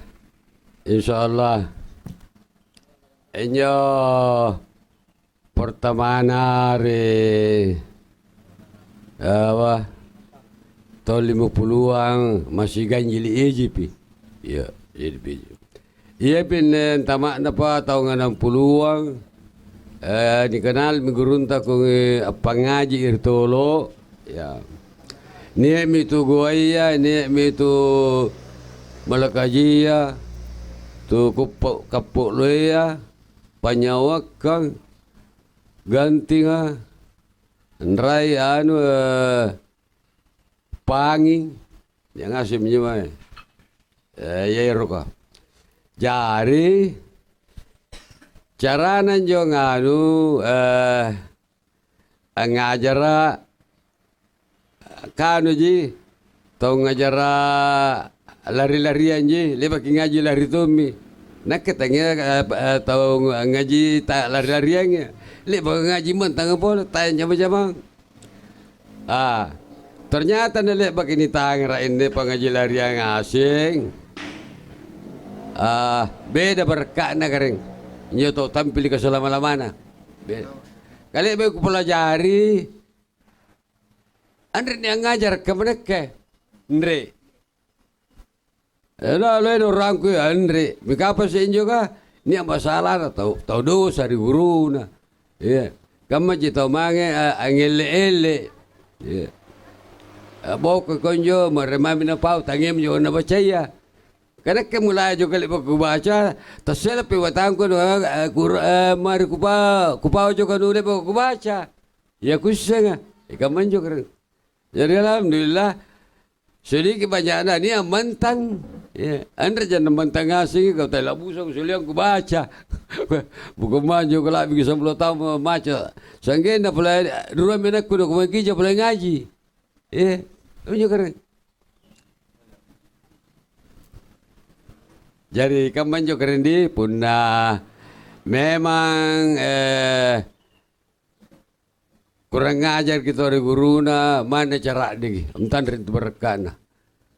insyaallah. Enyo pertama hari apa? Tahun 50-an masih ganjil EJP. Ya, EJP. Ia pin tamak napa tahun 60-an dikenal mengurunta kong pangaji irtolo ya. Ni mitu goya, ni mitu malakajia tu kapuk loya panyawak kang ganti nga ndrai anu panging yang asim nyuma ya roka jari cara nanjo nganu ngajara kanu ji tau ngajara lari-larian ji lebak ngaji lari tumi nak ketanya tau ngaji tak lari-lariannya lebak ngaji mentang pol tanya macam ternyata lebak ini tangan ini pengaji larian asing beda berkah na kering nyoto tampil ke selama-lamana beda kali aku pelajari Andre yang ngajar ke mereka Andre lain orang ku Andre mikapa sih juga ni masalah tahu dosa di guru na ya kamu cita mange angele ya bawa ke konjo meremami na pau tangem jo na percaya karena mulai juga lepas aku baca tasnya lepas watang ko mari kupau juga dulu lepas aku baca ya kuseng kamu juga jadi alhamdulillah sedikit banyaknya ni mentang ya anda jangan mentang asing kau tak busuk suliang aku baca bukan maju kalau bisa 10 tahun baca sanggen dah mulai dulu menak kuda kumaki je mulai ngaji ya tunjuk keren jadi kamu juga keren di punah memang kurang ngajar kita dari guruna mana cara digi entan rintu berkana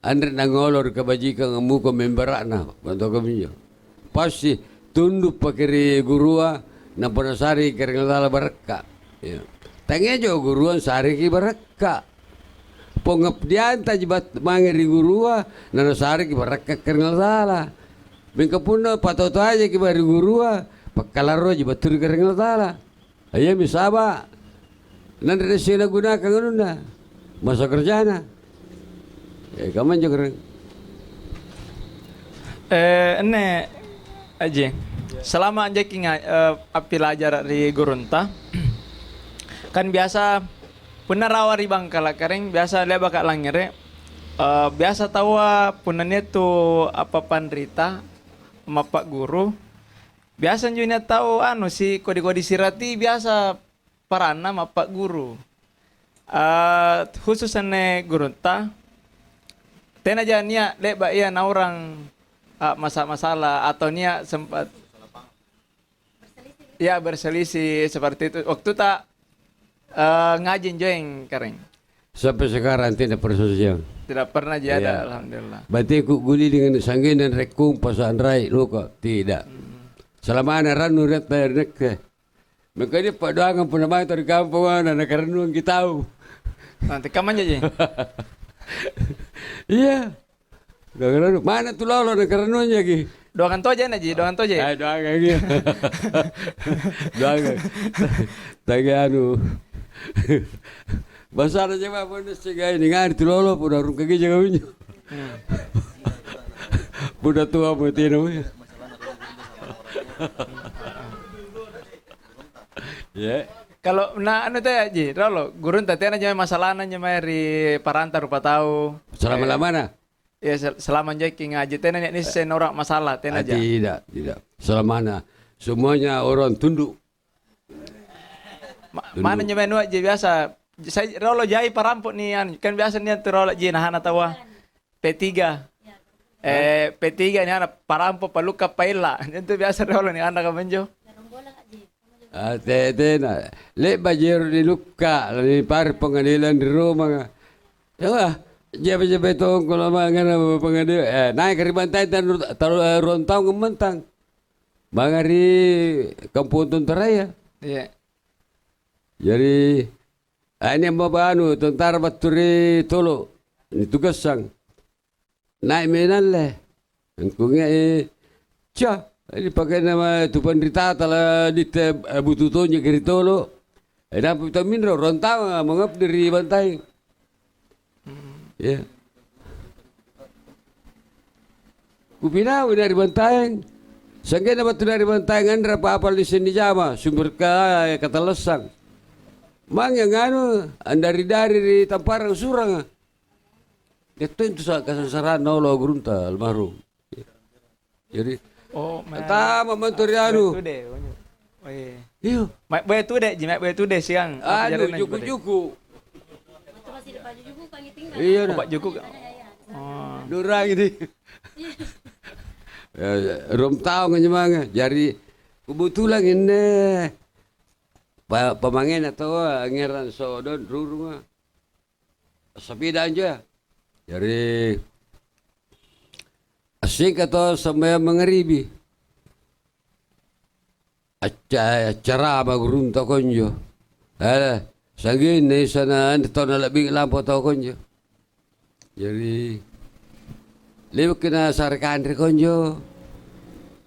andre nangolor kebajikan ngamu ko memberakna bantu kami pasti tunduk pakiri gurua na panasari kering lala berka ya tanya jo guruan sari ki berka pengabdian tajibat mangeri gurua na sari ki berka kering lala bengkapuna patoto aja ki bari gurua pakalaro jibatur kering lala ayo misaba nanti sila gunakan kanuna masa kerjana kaman juga ene aja selama anja kinga pelajar di gurunta kan biasa penarawari bangkala kering biasa dia bakal langire biasa tawa punannya tuh apa pandrita mapak guru biasa juga tahu anu si kode-kode sirati biasa parana mapak guru khususnya gurunta tena jania leba ia na orang masalah atau nia sempat Ya berselisih seperti itu. Waktu tak ngajin join kering. Sampai sekarang tidak persosial. Tidak pernah jadi Iya. ada, alhamdulillah. Berarti ku guli dengan sanggen dan rekung pasaan rai luka. Tidak. Selama anak ranu ret bayar nek. Makanya Pak Doangan pun namanya dari kampung anak ranu kita tahu. Nanti kapan aja? Iya. Gara-gara mana tuh lolo anak ranu aja ki. Doakan toje aja, doakan toje. Doangan gitu. Doangan. Tagi anu. Besar aja Pak pun segai ini ngarti lolo pun arung kaki jaga punya. Udah tua mati namanya. Ya. Kalau anu teh aja, rolo gurun teh aja masalah nanya mari paranta rupa tahu. Selama mana? Ya selama joki ngaji teh ini senorak masalah teh aja. Tidak. Selama semuanya orang tunduk. Mana nyemen aja biasa. Saya rolo jai parampuk nih kan biasa nih tuh rolo jai nah tawa P3. P3 nih anak parampuk paluka paila. Itu biasa rolo nih anak menjo. Tena, le bajero di luka, di par pengadilan di rumah. Ya, jaba itu kalau mangan pengadilan, naik ke bantai taruh rontau ngementang. Mangari kampung Tuntaraya. Iya. Jadi, ini mbak tentara baturi tolo, ini tugas sang. Naik menan le, engkongnya ini pakai nama itu penderita telah bututonya kiri tolo. Dapat vitamin rontang mengap dari bantai. Ya. Kupinau dari bantai. Sangka dapat dari bantai ngandra apa di sini jama sumber kata lesang. Mang yang anu dari di Tampar Surang. Itu kesasaran nolo grunta almarhum. Jadi Oh, pertama menteri anu. Oh iya. Iya. Mak boy tu deh, jimat boy tu deh siang. Anu juku-juku. Itu masih di baju juga panggil tinggal. Iya Oh, nah. Pak Juku. Oh. Durang ini. Rom tahu ngejemang. Jadi kebetulan ini pemangin atau ngeran sodon rumah. Sepeda aja. Jadi asik atau sampai mengeribi. Acara bagurun tau konjo. Sangin ni sana tahun lebih lampu tau konjo. Jadi lewat kena sarkan dari konjo.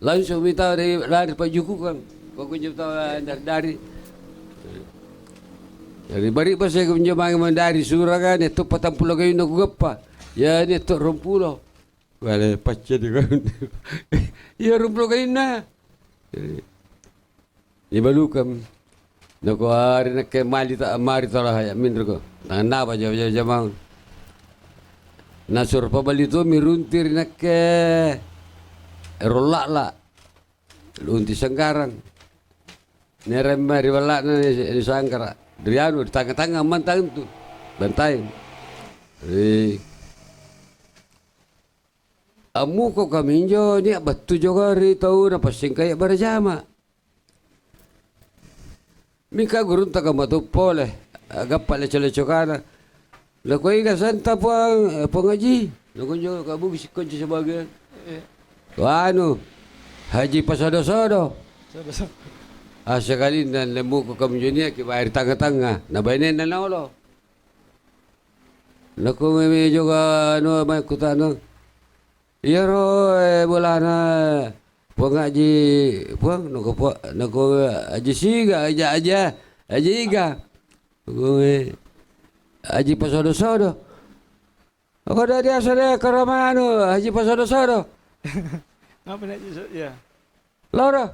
Langsung minta dari Pak Juku kan. Kau konjo tahu dari. Jadi bari pas saya konjo dari suragan itu 40 kayu nak gepa. Ya ni tu 20. Wala pacha di kan. Ya rumplo kayo na. Ibalukam. Nako ari na kay mali ta amari ta lah mindro ko. Tanda pa jaw jamang. Nasur pa balito miruntir na ke rolla la. Lunti sangkarang. Nerem mari wala na ni sangkara. Driano di tanga-tanga mantang tu. Bantai. Amu ko kami jo ni batu juga ri tahu na pasing kaya berjama. Mika gurun ta kamatu pole agap pala cele-cokana. La ko iga santa pengaji. La ko jo kabu bisik ko sebagai anu haji pasado-sado. Sekali dan lemu ko kami jo ni ki bayar tanga-tanga na bainen na nolo. La ko me juga anu mai kutano. Iya ro bolana pengaji puang nako aji siga aja iga gue aji pasodo aku dari asal karamano aji pasodo Ngapa nak ya? Laura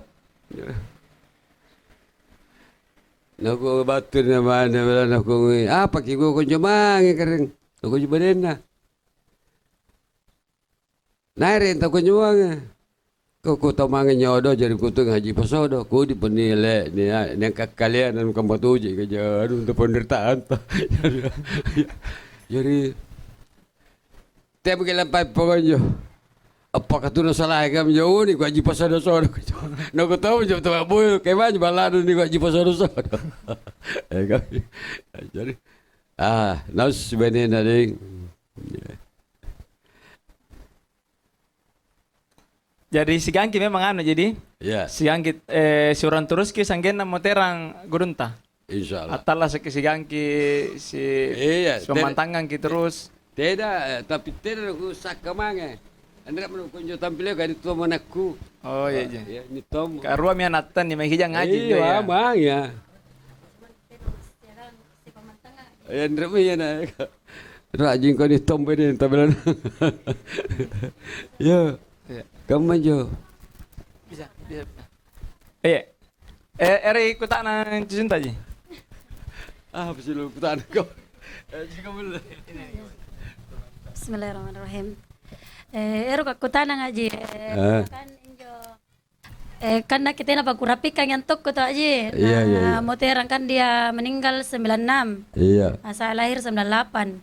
nako batur na mana wala nako apa ki go kunjo mangi kering nako jubadenna Nairin tak kunjungan. Kau tahu mangan nyodo jadi kutung haji pasodo. Kau di penilai ni kalian dan kamu tuji kerja untuk penderitaan. Jadi tiap kali lampai pokoknya. apakah tu salah kam jauh ni ku aji pasal dosa. Nak ku tahu je tu boy keman balado ni ku aji pasal dosa. Jadi naus sebenarnya ding. Jadi si Gangki memang jadi Ya, si Gangki si orang terus ki sanggen mo terang gurunta. insyaallah. Atala si Gangki si Iya, si pemantangan ki terus. Tidak, tapi tidak aku sakamange. Andra mau kunjo tampil kan itu manakku. Oh iya iya. Ya, ni tom. Karua mi anatan ni mahijang ngaji jo Iya, ya. mang ya. Si pemantangan. Ya, Andra mo yan. Rajin ko ni tom pwede tabilan. Ya, Iya. kamu jo. Bisa. Iya. Eri kutak na cinta ji. Pasti lu putar kau. Jika boleh. Bismillahirrahmanirrahim. Ero kakutana ngaji. Kan injo. Kan nak kita nak kurapikan yang tok tu aja. Iya, iya. Moteran kan dia meninggal 96. Iya. Saya lahir 98.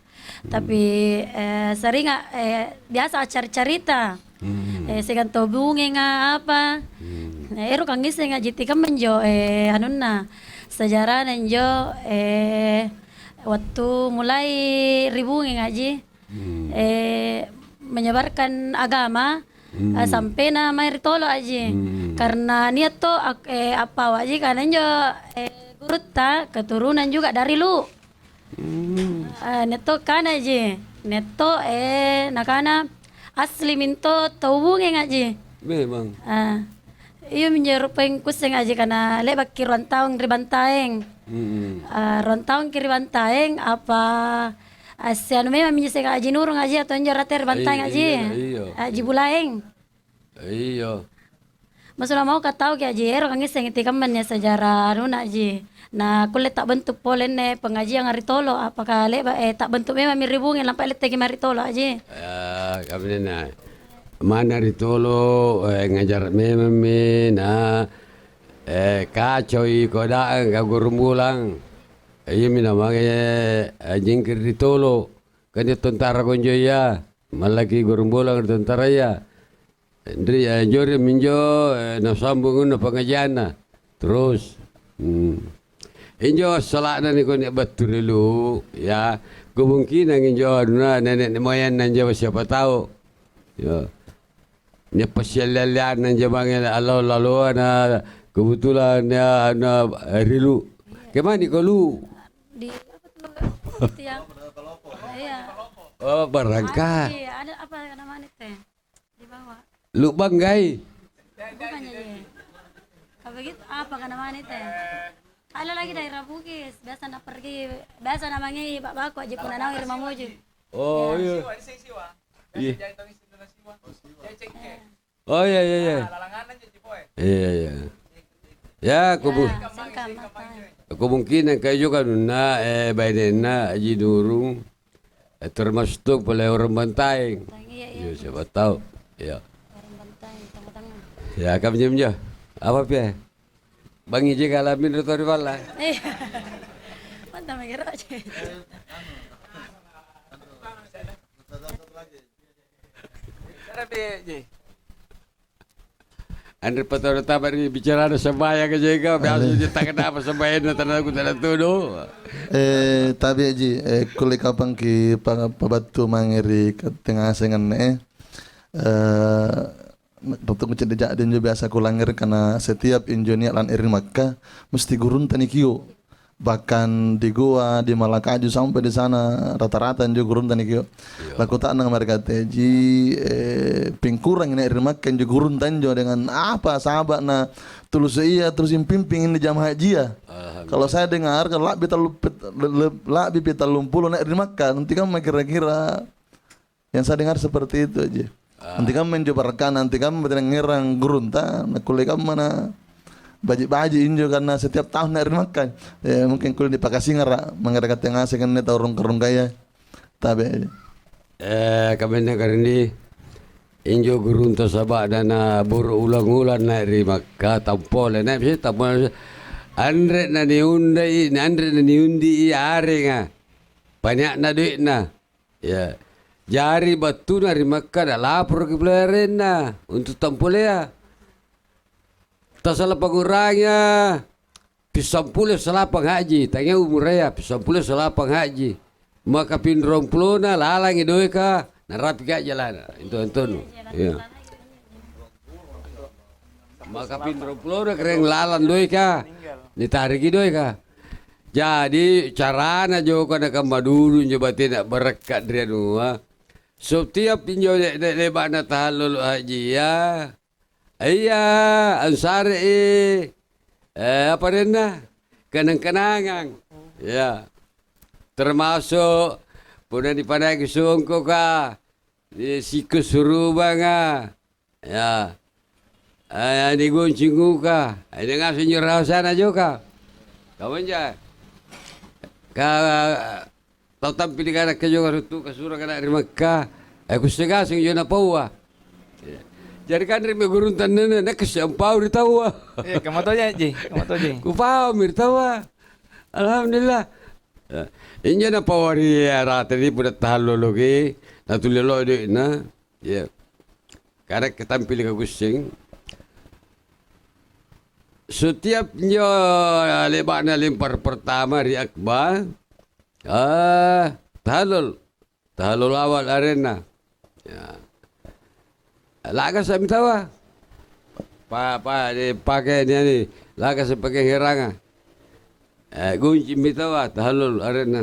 Tapi sering biasa cerita. Segan tobunge nga apa. Ero kang ngisi nga jiti kan menjo anunna sejarah nenjo waktu mulai ribungi ngaji menyebarkan agama sampai na Maritolo aji karena niat to apa waji karena njo gurutta keturunan juga dari lu neto kan aji neto nakana asli minto tobunge ngaji Memang. iyo menyerupai kuseng aja karena lebak ki rontaung ribantaeng rontaung ki ribantaeng apa asian memang menyesek aji nurung aja atau njorate ribantaeng aja Iya. aji bulaeng Iya. maksudnya mau katau ki aji ero kangi seng tikamannya sejarah nuna aji nah kulit tak bentuk polen pengajian ngaritolo apakah lebak tak bentuk memang miribungin lampai letek ki maritolo aja Ya, kami na. Mana ritolo ngajar memang na kacau ko daan kagurumulang. Iya mina mange jingkir ritolo. Kan tentara konjo ya. Malaki gurumulang tentara ya. Ndri jore minjo na sambung na pengajian na. Terus injo salak na ni ko ni baturilu ya. Kemungkinan injo na nenek moyang nanja siapa tahu. Ya. Ni pasyalalan nanja bangin lalu na kebetulan ya na rilu. Kemana ko lu? di apa tuh yang iya Oh, barangka. ada apa namanya teh di bawah Lu banggai. bukannya dia kalau begitu apa kan namanya teh ada lagi daerah Bugis biasa nak pergi biasa namanya Pak Bako aja pun nang rumah moju Oh iya. Iya. Oh iya iya iya. Iya iya. Ya, sengkam apa kemungkinan kayak juga na bainena aji durung termasuk oleh orang Bantaeng. iya Ya siapa tahu. Ya. orang bantai tengah-tengah Ya kami jam apa pia? Bang Ije kalamin rotori wala. mantap mikir aja Andre patoro tabar bicara ada sebaya ke jaga biasa dia tak kenapa sebaya na tanah aku tak tuduh. Tabi aji kuli kapang ki pabatu mangeri ke tengah sengan Dokter kucing dejak dan juga biasa kulangir karena setiap injonia lan irin Makkah mesti gurun tanikio bahkan di gua di Malakaju sampai di sana rata-rata juga gurun tanikio laku tak nang mereka teji pingkurang ini irin Makkah juga gurun tanjo dengan apa sahabat na tulus iya terus impimping ini jam haji ya kalau saya dengar kalau lak bipita lumpulo na irin Makkah nanti kan kira-kira yang saya dengar seperti itu aja. Nanti kamu mencoba nanti kamu betul ngerang gurunta, nak kuliah kamu mana baji injo karena setiap tahun hari makan. Mungkin kuliah di Pakasingar, mengerak tengah sekan net orang kerung kaya. Tapi Kami nak ini injo gurunta sabak dana buru ulang-ulang naik di Makkah tampol naik sih tampol. Andre na niundi are nga banyak na duit na. Ya. Jari batu dari Mekah dah lapor ke pelerena untuk tampulea. Tak salah pengurangnya pisampulnya selapang haji. Tanya umur raya pisampulnya selapang haji. Maka pindrom plona lalang idoi ka narapi ka jalan. Itu antun. Ya. Maka pindrom plona keren lalan doi ka. Ditarik idoi ka. Jadi carana jo kana kamadulu nyo batin berkat dia nuah. Setiap tinjau lebak na tahalul haji ya. Iya, ansari apa rena? Kenang-kenangan. Ya. Termasuk puna di pandai kesungko ka. Di sikus surubang ka. Ya. Di goncing ka. Ini ngasih nyurau sana juga. Kawan ja. Tahu tampil di kana kajo karutu kasura kana di Makkah. Aku segasing yo na pawa. Jadi kan ri meguruntan nene nak kesampau di tawa. Iya, kamu tahu ya, Ji? Kamu tahu, Ji? Ku paham di tawa. Alhamdulillah. Inja na pawari rata di pudat tahalo logi. Na tulilo di na. Ya. Karena ketampil ke gusing. Setiap nyo lebak na limpar pertama di akbar. Tahalul awal arena. Ya. Lagas saya tawa. Pakai dia ni. Lagas saya pakai heranga. Gunci mitawa tahalul arena.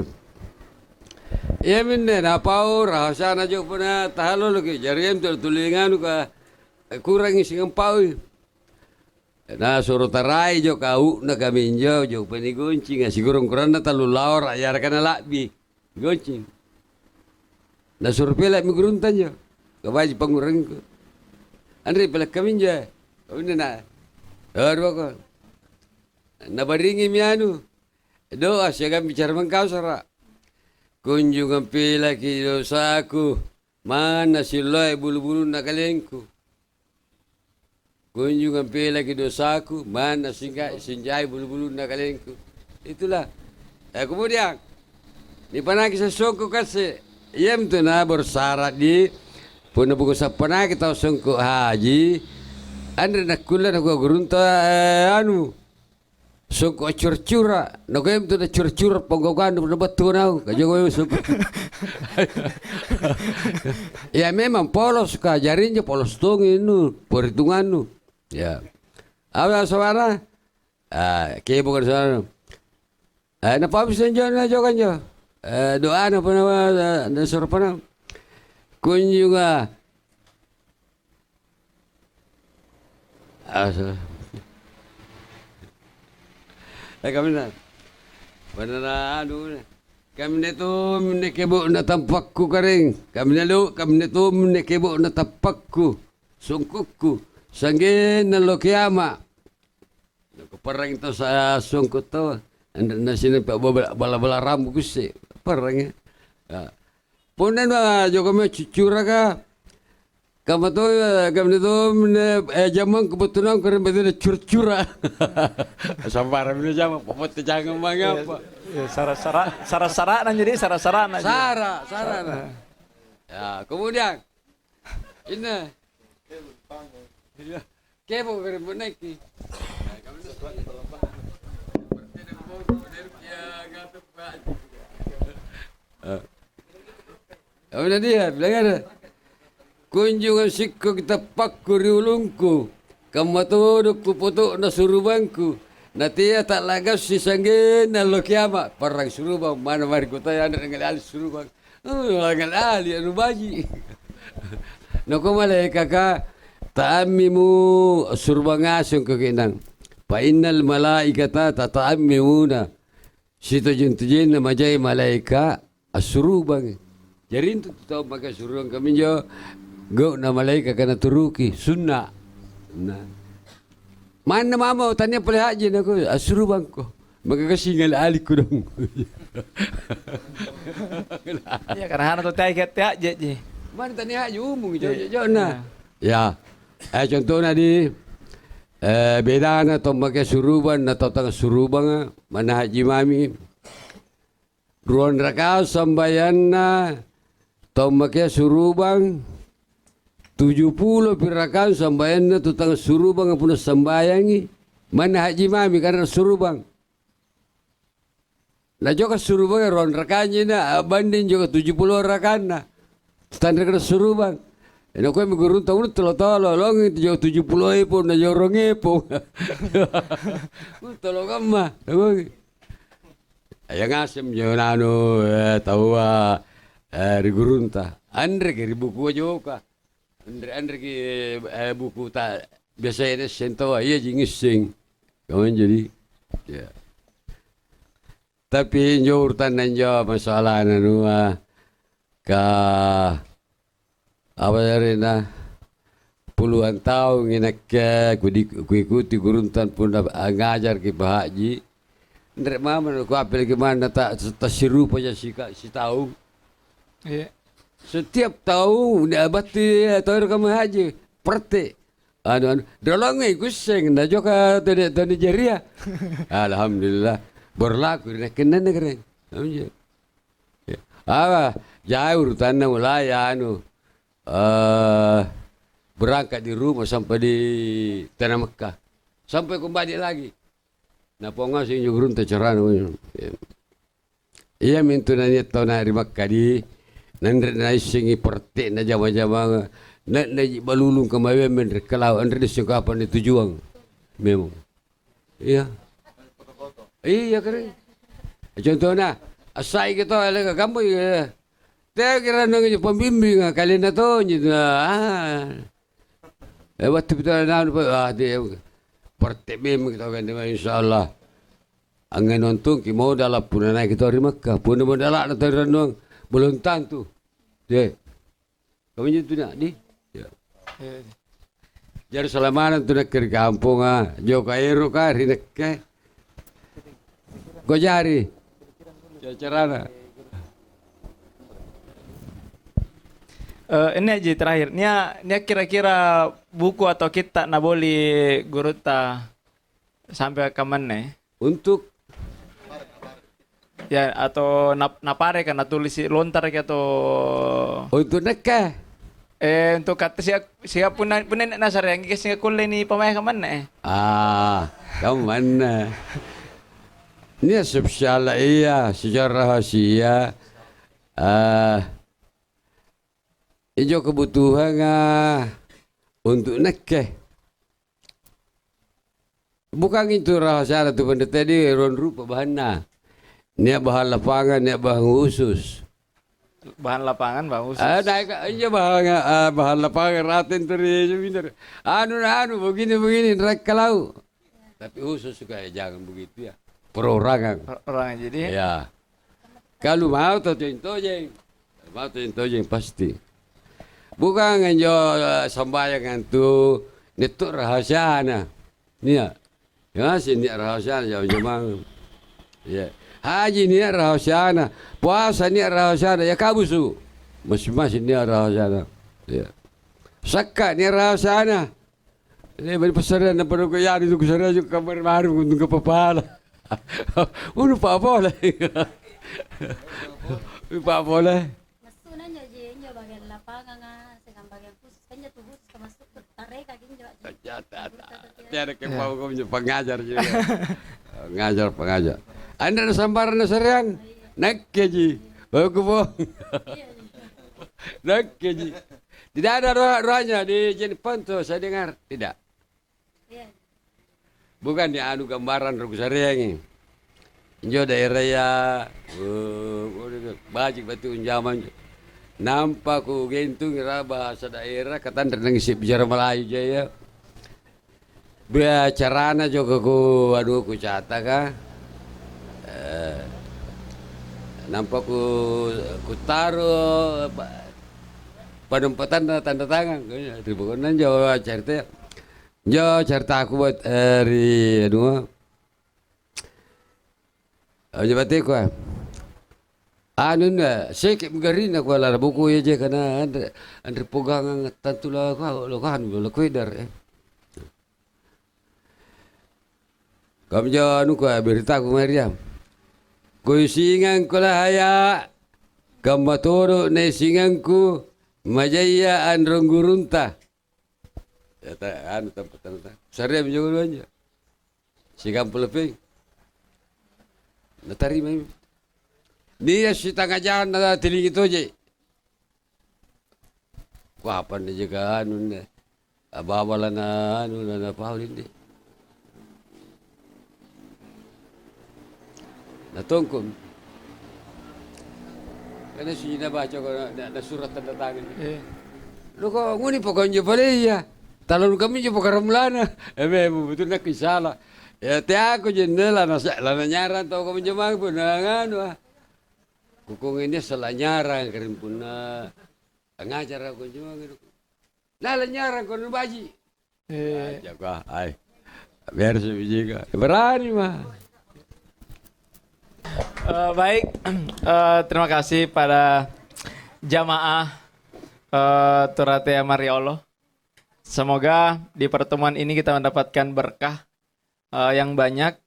Ya minne na pau rahasana jo puna tahalul ke jariem tulingan ka kurang isi pau. Na suruh tarai jo kau na kami jo pani gunci nga siguro kurang na talu laor ayar kana labi gunci. Na suruh pela mi guruntan jo. Kabaji pangurang ko. Andre pala kami jo. Una na. Dua ko. Nabaringi mi anu. Doa siya kami bicara mengkau sara. Kunjungan pila ki dosaku. Mana silai bulu-bulu nakalengku. Kunjungan pila ki dosaku. Mana sinjai bulu-bulu nakalengku. Itulah. Kemudian. Di panaki sa songko kasi. Iyam tu na bersyarat di. Puna buku sa panaki tau songko haji. Andre nakulan aku gurunta anu. Songko curcura. Nakoyam tu na curcura panggokan. Puna batu na ako. Kajogoy songko. Ya memang polos ka. Jarinya polos tongin nu. Perhitungan nu. Ya. Apa saudara? Kaya bukan saudara. Napabisan dyan na jokan dyan. Doa na pa na nasura pa na. Kunjunga. Kami na. Panana ano na. Kami nito menikebo na tampakku karing. Kami nito menikebo na tampakku. Sungkukku. Sanggin na lokiama. Parang ito sa sungkot to. Na sinapa bala-bala rambu kusi. Parang ya. Punan ba jo kami cucura ka. Kami to jamang kebetulan kami betul curcura. Sampai ramai jamang popot jangan mangapa. Sara-sara na jadi sara-sara na. Sara. Ya, kemudian ini kebo keren menaiki. Kemudian dia bilang ada kunjungan sikku kita pakku riulungku kamatodok puputuk na surubangku natia tak lagas si sanggin na lo kiamat parang surubang mana mari kota yang ada ngal ali surubang ngal ali anu baji nako malay kaka ta'ammimu surubang asong kakinang pa innal malaikata tata'ammimuna sitojun-tujun na majay malaika asurubang. Jadi itu tahu maka surubang kami jo go na malaika kana turuki sunnah. Nah. Mana mama tanya boleh haji aku asurubang ko. Maka kasingal alik ko dong. Ya karena hana to tay ket haji ji. Mana tanya haji umum jo na. Ya. Contohnya di beda na to maka suruban na to tang surubang mana haji mami. Ruan rakau sambayan na Tau makia surubang 70 pirakan sambayannya tutang surubang puna sambayangi. Mana haji mami karena surubang. Nah juga surubang ron rakannya na banding juga 70 rakanna. Standar kena surubang. Eno kowe migurun tahu tolo long itu jauh 70 pun na jauh rongepo. Tolo kama. Ayang asem jauh nano tahu rigurunta. Andre ke buku juga. Andre ke buku tak biasa ini sentawa iya jingising. Kawan jadi. Ya. Tapi jauh urutan nanjo masalah nanua ka apa dari na puluhan tahun inak ku ikuti guruntan pun ngajar ke Pak Haji. Ndrek mama ku apel gimana tak sirup aja si tahu. Iya. Setiap tahun dia bati tahu kamu haji perti. Anu dolonge kuseng na joka to Nigeria. Alhamdulillah berlaku rekenan negara. Jauh urutannya mulai anu berangkat di rumah sampai di Tanah Mekah sampai kembali lagi. Nah ponga sing jurun tecerana. Iya mintu nanya tau na di Mekah di nandre na singi pertik na jama-jama na balulung kemawe men kalau andre sing kapan ditujuan memang. Iya. Iya keren. Contohnya, asai kita oleh kamu ya. Saya kira nunggu pembimbing kali na to gitu. Waktu betul na dia pertebem kita kan insyaallah. Angin nonton ki mau dalam pun naik kita di Mekah. Pun mau dalam na tahu renung belum tentu. Deh. Kamu itu nak di. Ya. Jadi selama tu nak ke kampung joka ero ka rinek ke. Gojari, carana. Ini aja terakhir. Nia kira-kira buku atau kitab na boleh guru ta sampai ke mana? Untuk ya atau napare kan tulis lontar ke atau untuk nekah. Untuk kata siap pun nasar yang kisah kuliah ni pemain ke mana? Kamu mana? Ini spesial iya secara rahasia. Ijo kebutuhan untuk nekeh. Bukan itu rahasia tu benda tadi ron rupa bahanna. Ni bahan lapangan, ni bahan khusus. Bahan lapangan, bahan khusus. Naik aja bahan lapangan raten teri bener. Anu begini naik ke laut. Tapi khusus juga jangan begitu ya. Perorangan. Jadi. Ya. Kalau mau tu jeng. Mau tu jeng pasti. Bukan nganjo sembayangan tu itu rahasia na. Ni ya. Ya sini rahasia jauh-jauh. Ya. Haji ni rahasia na. Puasa ni rahasia na. Ya kabusu. Masing-masing ni rahasia na. Ya. Sakat ni rahasia na. Ini berpesaran na pada kaya itu kesaran juga kamar baru untuk kepala. Pak boleh. Pak boleh. Masunan je nyo bagian lapangan dengan bagian khusus kan tuh khusus termasuk tarik kaki nyo. Tiada kepau kau pengajar juga. Pengajar. Anda ada sambaran serian? Nak keji. Bagus bohong. Nak keji. Tidak ada rohnya di Jepang tuh saya dengar. Tidak. Bukan di anu gambaran rugus serian. Jo daerah ya. Bajik batu unjaman. Nampak ku gentung bahasa daerah kata nangis bicara Melayu jaya. Bicarana juga ku ku cata ka. Nampak ku taruh penempatan tanda tangan. Ribuan Jawa cerita. Jo cerita aku buat hari dua. Jabat ko. Anu na, sikit magarin ako ala buku aja kana andre pegangan tantula ko lokan lo kuidar. Kam jo anu ko berita ko Maryam. Ko singan ko lah haya Kamatoro na singangku majaya androng gurunta. Ya anu tempat ta. Sare menjogo aja. Singam pelepeng. Natarima. Dia si tengah jalan na tiling itu aja. Wah, apa nih juga anu nih. Abawalan na anu na Paulin deh. Natongkon. Karena sudah baca ko na surat tanda tangan. Lu kok nguni pokoknya boleh ya. Talon kami jo pakaramlana. Betul nak kisala. Ya te ako jendela na nyaran tau kami jemang pun nganu. Kukung ini salah nyaran karim pun ngajar aku jemang. Lala nyaran ko baji. Jaga ai. Biar sebiji ka. Berani mah. Baik, terima kasih pada jamaah Turatea Mariolo. Semoga di pertemuan ini kita mendapatkan berkah yang banyak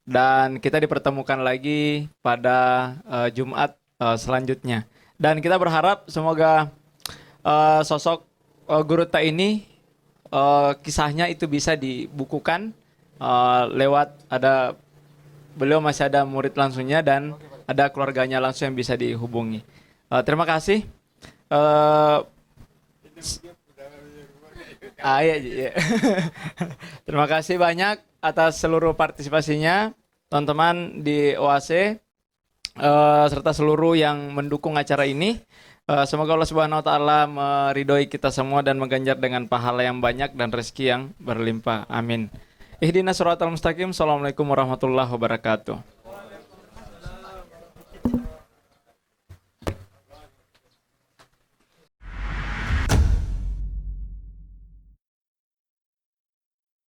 dan kita dipertemukan lagi pada Jumat selanjutnya. Dan kita berharap semoga sosok Guru Ta ini kisahnya itu bisa dibukukan lewat beliau masih ada murid langsungnya dan ada keluarganya langsung yang bisa dihubungi. Terima kasih. Iya. Terima kasih banyak atas seluruh partisipasinya teman-teman di OAC serta seluruh yang mendukung acara ini. Semoga Allah Subhanahu wa taala meridhoi kita semua dan mengganjar dengan pahala yang banyak dan rezeki yang berlimpah. Amin. Ihdinas siratal mustaqim. Assalamualaikum warahmatullahi wabarakatuh.